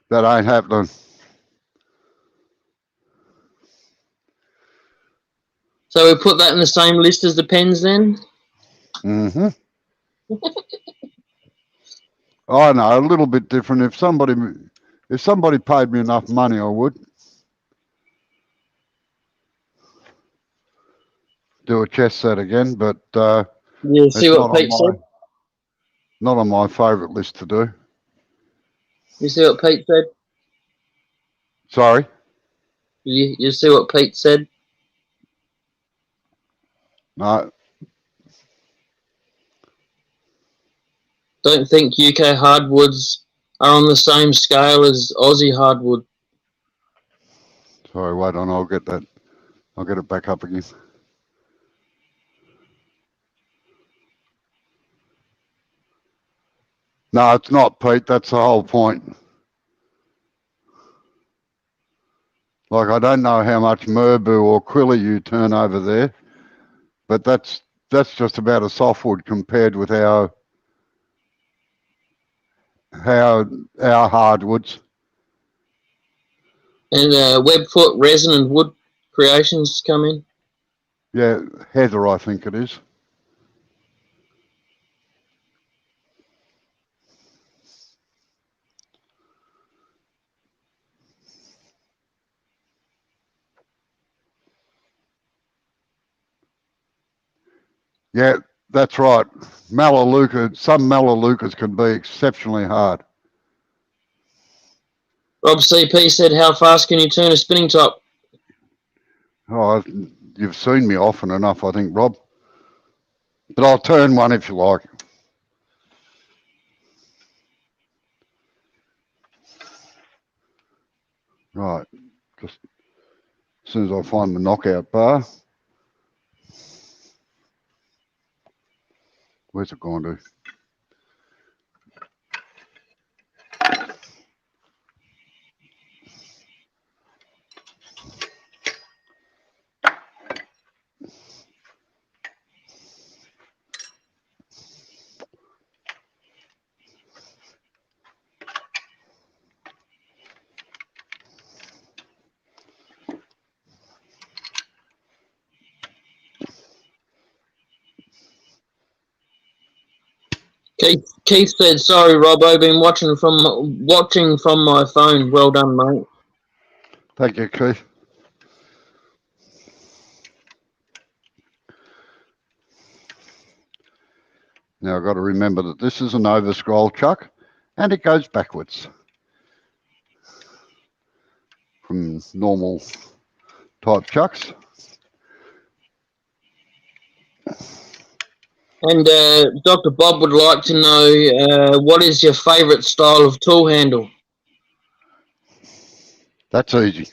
That ain't happening. So we put that in the same list as the pens then? Mm-hmm. I know, a little bit different. If somebody paid me enough money, I would do a chess set again, but You see what Pete said? Not on my favourite list to do. You see what Pete said? Sorry? You see what Pete said? No. Don't think UK hardwoods are on the same scale as Aussie hardwood. Sorry, wait on, I'll get it back up again. No, it's not, Pete. That's the whole point. Like, I don't know how much Merbau or Quilly you turn over there, but that's just about a softwood compared with our hardwoods. And Webfoot resin and wood creations come in. Yeah, heather, I think it is. Yeah, that's right. Some Melaleucas can be exceptionally hard. Rob CP said, how fast can you turn a spinning top? Oh, you've seen me often enough, I think, Rob. But I'll turn one if you like. Right, just as soon as I find the knockout bar. Where's it gone to? Keith said, sorry, Rob, I've been watching from my phone. Well done, mate. Thank you, Keith. Now I've got to remember that this is an over scroll chuck and it goes backwards from normal type chucks. And Dr. Bob would like to know, what is your favourite style of tool handle? That's easy.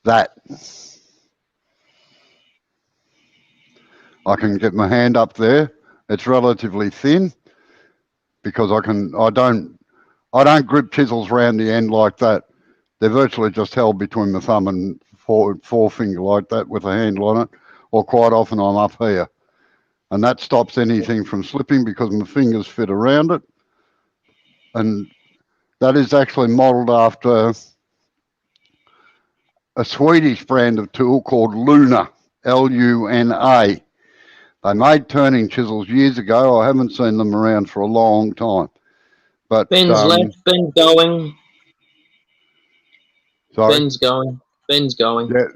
That. I can get my hand up there. It's relatively thin because I don't grip chisels around the end like that. They're virtually just held between the thumb and forefinger like that with a handle on it, or quite often I'm up here. And that stops anything from slipping because my fingers fit around it. And that is actually modelled after a Swedish brand of tool called Luna, Luna. They made turning chisels years ago. I haven't seen them around for a long time. But Ben's left. Ben's going. sorry. Ben's going. Ben's going. Yeah.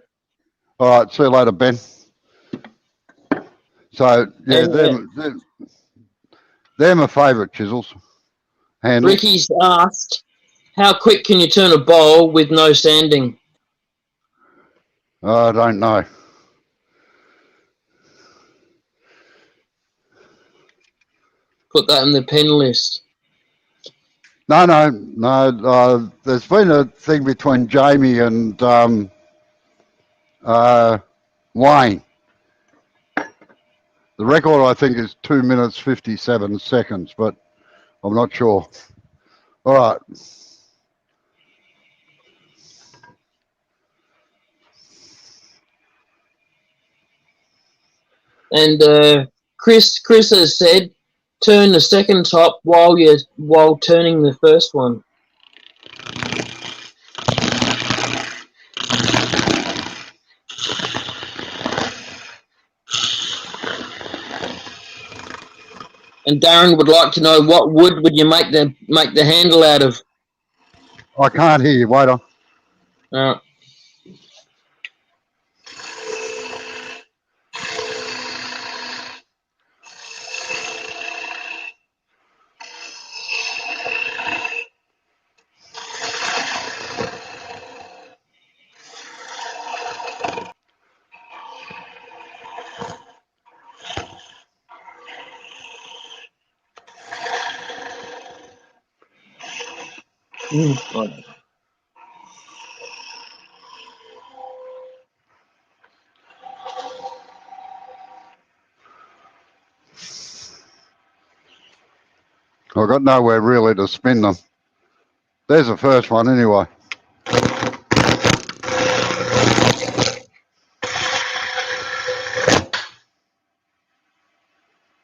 All right. See you later, Ben. So yeah, they're my favourite chisels. Handles. Ricky's asked, how quick can you turn a bowl with no sanding? I don't know. Put that in the pen list. No. There's been a thing between Jamie and Wayne. The record, I think, is 2 minutes 57 seconds, but I'm not sure. All right. And Chris has said, turn the second top while turning the first one. And Darren would like to know, what wood would you make the handle out of? I can't hear you. Wait on. I've got nowhere really to spin them. There's the first one anyway.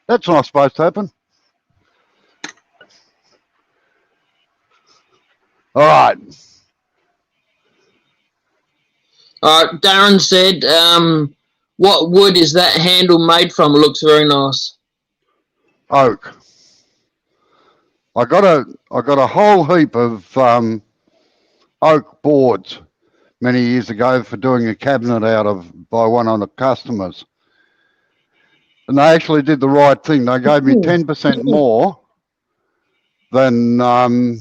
That's not supposed to happen. All right. All right. Darren said, what wood is that handle made from? It looks very nice. Oak. I got a whole heap of oak boards many years ago for doing a cabinet out of by one of the customers. And they actually did the right thing. They gave me 10% more than I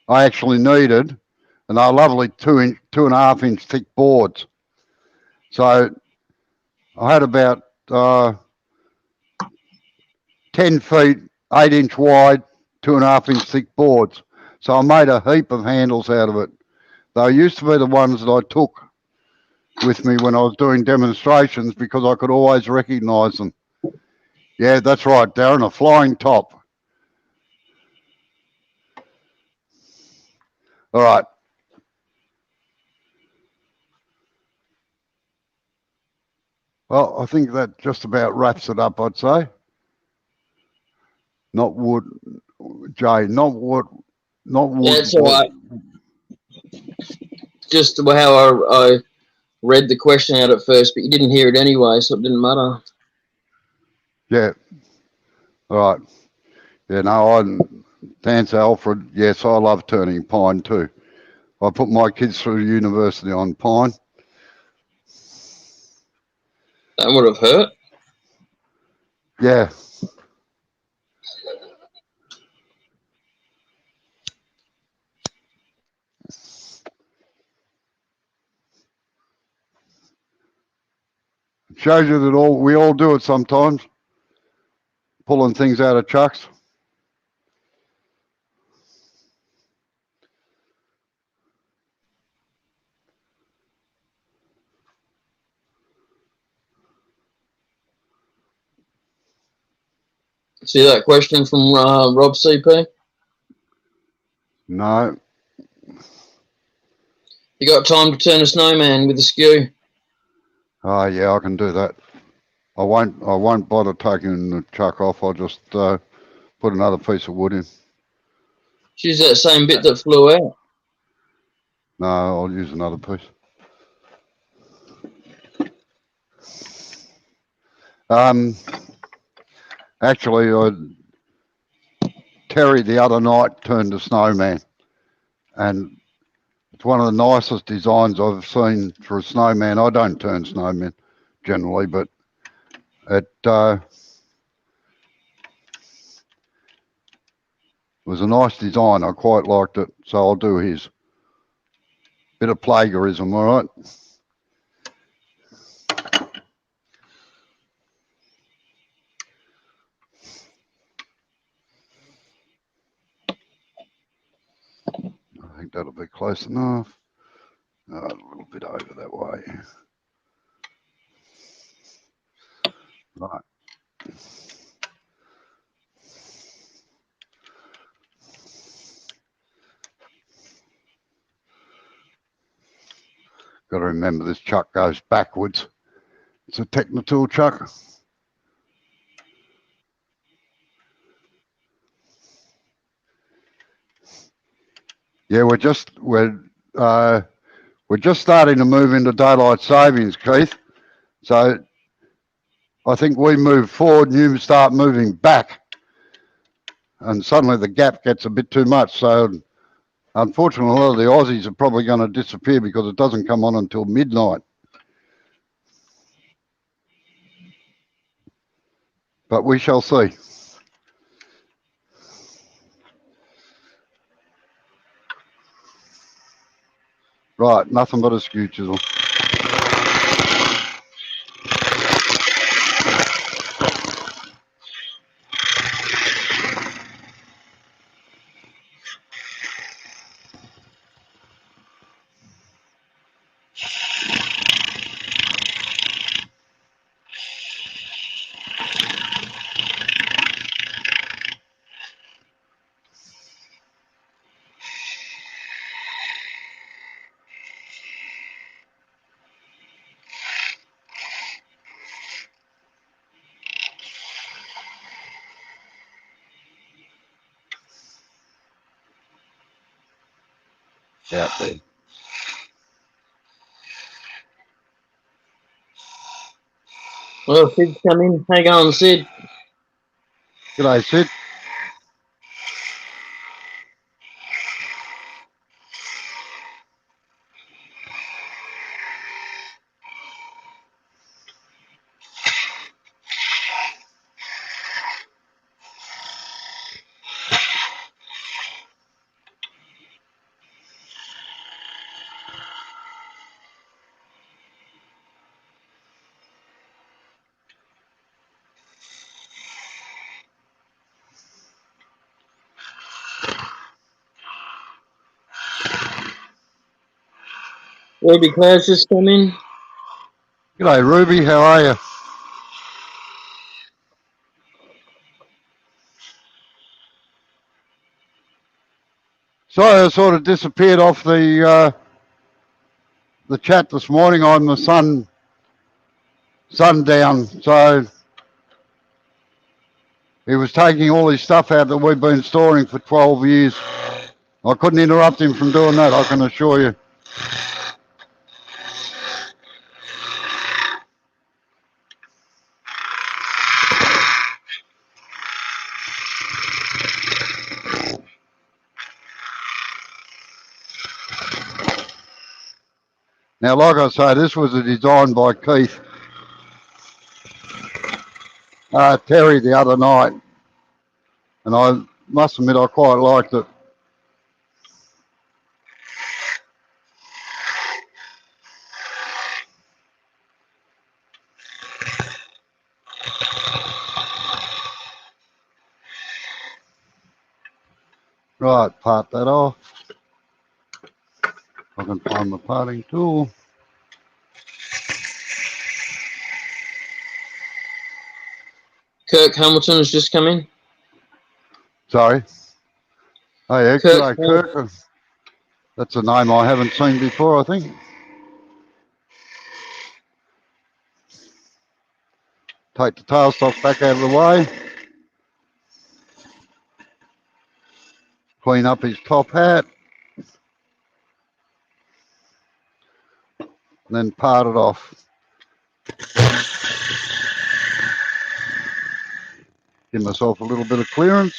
actually needed. And they're lovely 2.5 inch thick boards. So I had about 10 feet, 8 inch wide, 2.5 inch thick boards. So I made a heap of handles out of it. They used to be the ones that I took with me when I was doing demonstrations because I could always recognise them. Yeah, that's right, Darren, a flying top. All right. Well, I think that just about wraps it up, I'd say. Not wood, Jay, not wood. Yeah, it's all right. Just how I read the question out at first, but you didn't hear it anyway, so it didn't matter. Yeah. All right. Yeah, no, to answer Alfred, yes, I love turning pine too. I put my kids through university on pine. That would have hurt. Yeah. It shows you that we all do it sometimes, pulling things out of chucks. See that question from Rob CP? No. You got time to turn a snowman with a skew? Oh, yeah, I can do that. I won't bother taking the chuck off. I'll just put another piece of wood in. Use that same bit that flew out. No, I'll use another piece. Actually, Terry the other night turned a snowman, and it's one of the nicest designs I've seen for a snowman. I don't turn snowmen generally, but it was a nice design. I quite liked it, so I'll do his. Bit of plagiarism, all right? I think that'll be close enough. A little bit over that way. Right. Got to remember this chuck goes backwards. It's a Technotool chuck. Yeah, we're just starting to move into daylight savings, Keith. So I think we move forward and you start moving back, and suddenly the gap gets a bit too much. So unfortunately, a lot of the Aussies are probably going to disappear because it doesn't come on until midnight. But we shall see. Right, nothing but a skew chisel. Out there. Well, Sid's come in. How you going, Sid? G'day, Sid. Ruby Cloud's just come in. G'day, Ruby. How are you? Sorry, I sort of disappeared off the chat this morning on the sundown. So he was taking all his stuff out that we've been storing for 12 years. I couldn't interrupt him from doing that, I can assure you. Now, like I say, this was a design by Keith Terry the other night, and I must admit I quite liked it. Right, part that off. I can find my parting tool. Kirk Hamilton has just come in. Sorry. Oh yeah, Kirk. Kirk. That's a name I haven't seen before, I think. Take the tailstock back out of the way. Clean up his top hat. And then part it off. Give myself a little bit of clearance.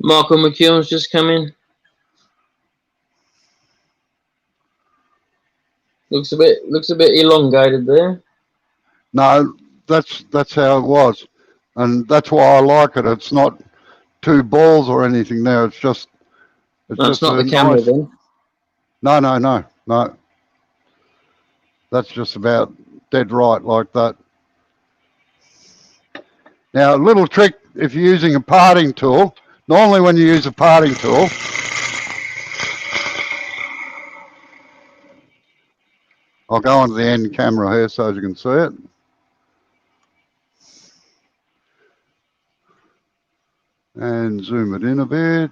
Michael McEwen's just come in. Looks a bit elongated there. No, that's how it was, and that's why I like it. It's not two balls or anything there. It's just That's not the camera nice. then. No. That's just about dead right like that. Now, a little trick if you're using a parting tool. Normally when you use a parting tool, I'll go onto the end camera here so you can see it. And zoom it in a bit.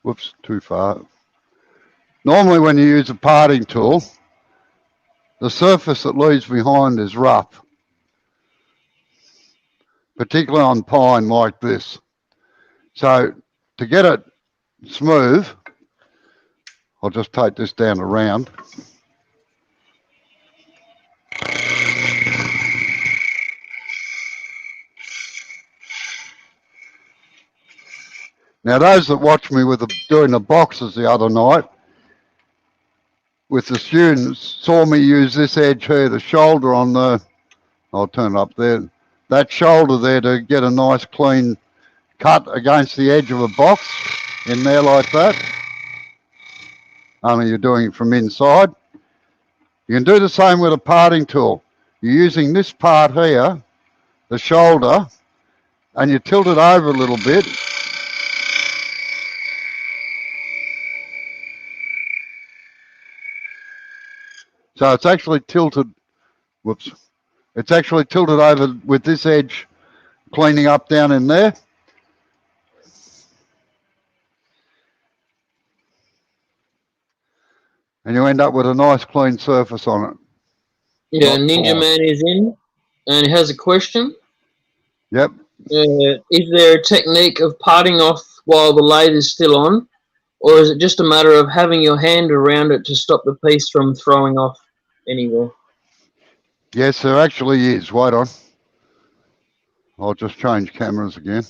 Whoops, too far. Normally when you use a parting tool, the surface that leaves behind is rough, particularly on pine like this. So to get it smooth, I'll just take this down around. Now those that watched me with doing the boxes the other night with the students saw me use this edge here, the shoulder on the, I'll turn it up there, that shoulder there to get a nice clean cut against the edge of a box in there like that. Only you're doing it from inside. You can do the same with a parting tool. You're using this part here, the shoulder, and you tilt it over a little bit. So it's actually tilted, whoops, it's actually tilted over with this edge cleaning up down in there. And you end up with a nice clean surface on it. Yeah, Not Ninja fine. Man is in, and he has a question. Yep. Is there a technique of parting off while the lathe is still on, or is it just a matter of having your hand around it to stop the piece from throwing off anywhere? Yes, there actually is. Wait on. I'll just change cameras again.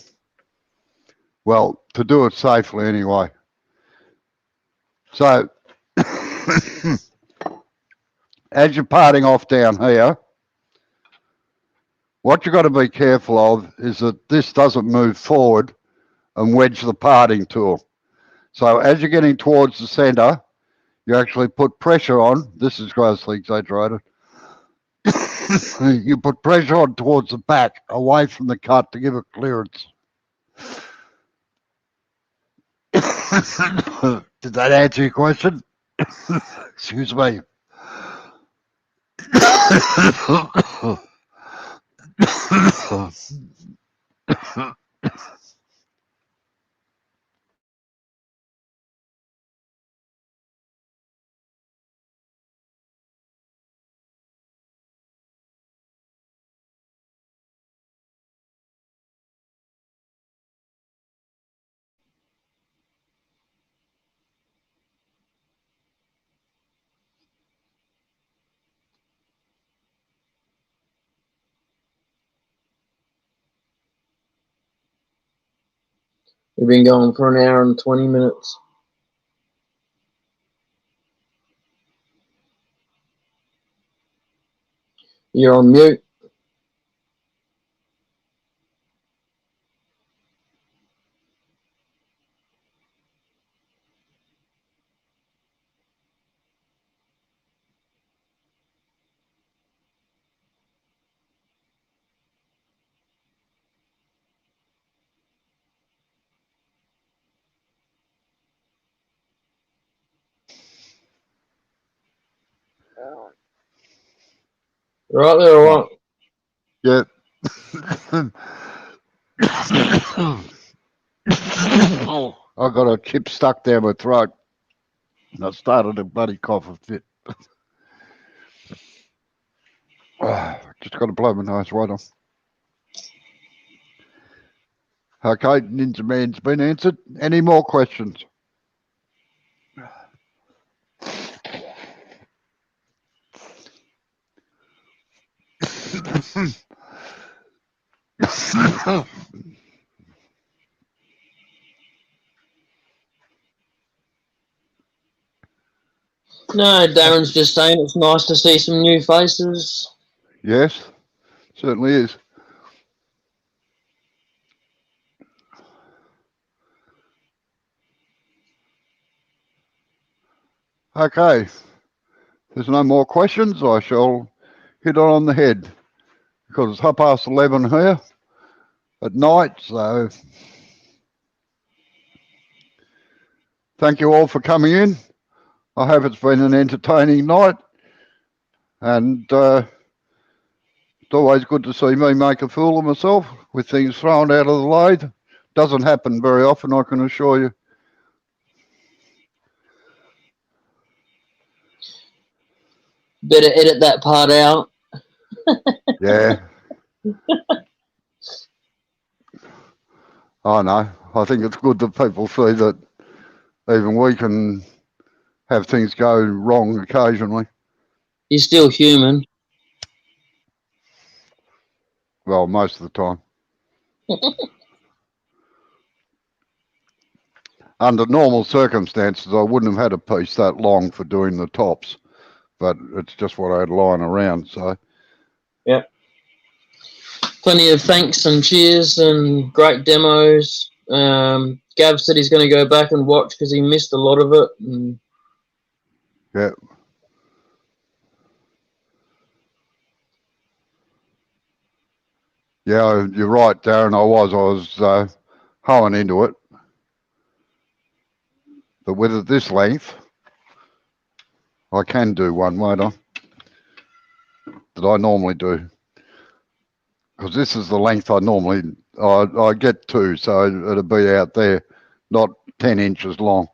Well, to do it safely anyway. So, as you're parting off down here, what you've got to be careful of is that this doesn't move forward and wedge the parting tool. So as you're getting towards the center, you actually put pressure on. This is grossly exaggerated. You put pressure on towards the back, away from the cut to give it clearance. Did that answer your question? Excuse me. We've been going for an hour and 20 minutes. You're on mute. Right there, or what? Yeah. I got a chip stuck down my throat. And I started a bloody cough a fit. Just got to blow my nose right off. Okay, Ninja Man's been answered. Any more questions? No, Darren's just saying it's nice to see some new faces. Yes, certainly is. Okay, if there's no more questions, I shall hit it on the head because it's 11:30 here at night. So thank you all for coming in. I hope it's been an entertaining night, and it's always good to see me make a fool of myself with things thrown out of the lathe. Doesn't happen very often, I can assure you. Better edit that part out. Yeah. I know. I think it's good that people see that even we can have things go wrong occasionally. You're still human. Well, most of the time. Under normal circumstances, I wouldn't have had a piece that long for doing the tops, but it's just what I had lying around. So, Yep. Plenty of thanks and cheers and great demos. Gav said he's going to go back and watch because he missed a lot of it. And yeah. Yeah, you're right, Darren. I was hoeing into it. But with it this length, I can do one, won't I? That I normally do. Because this is the length I normally, I get to, so it'll be out there, not 10 inches long.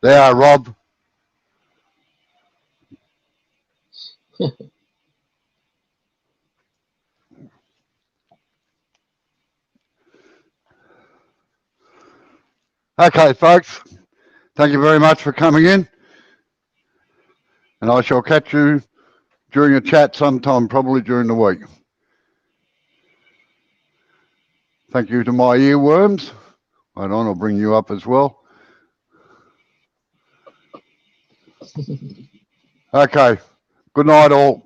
There, Rob. Okay, folks. Thank you very much for coming in. And I shall catch you during a chat sometime, probably during the week. Thank you to my earworms. Hold on, I'll bring you up as well. Okay. Good night, all.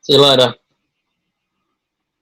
see you later.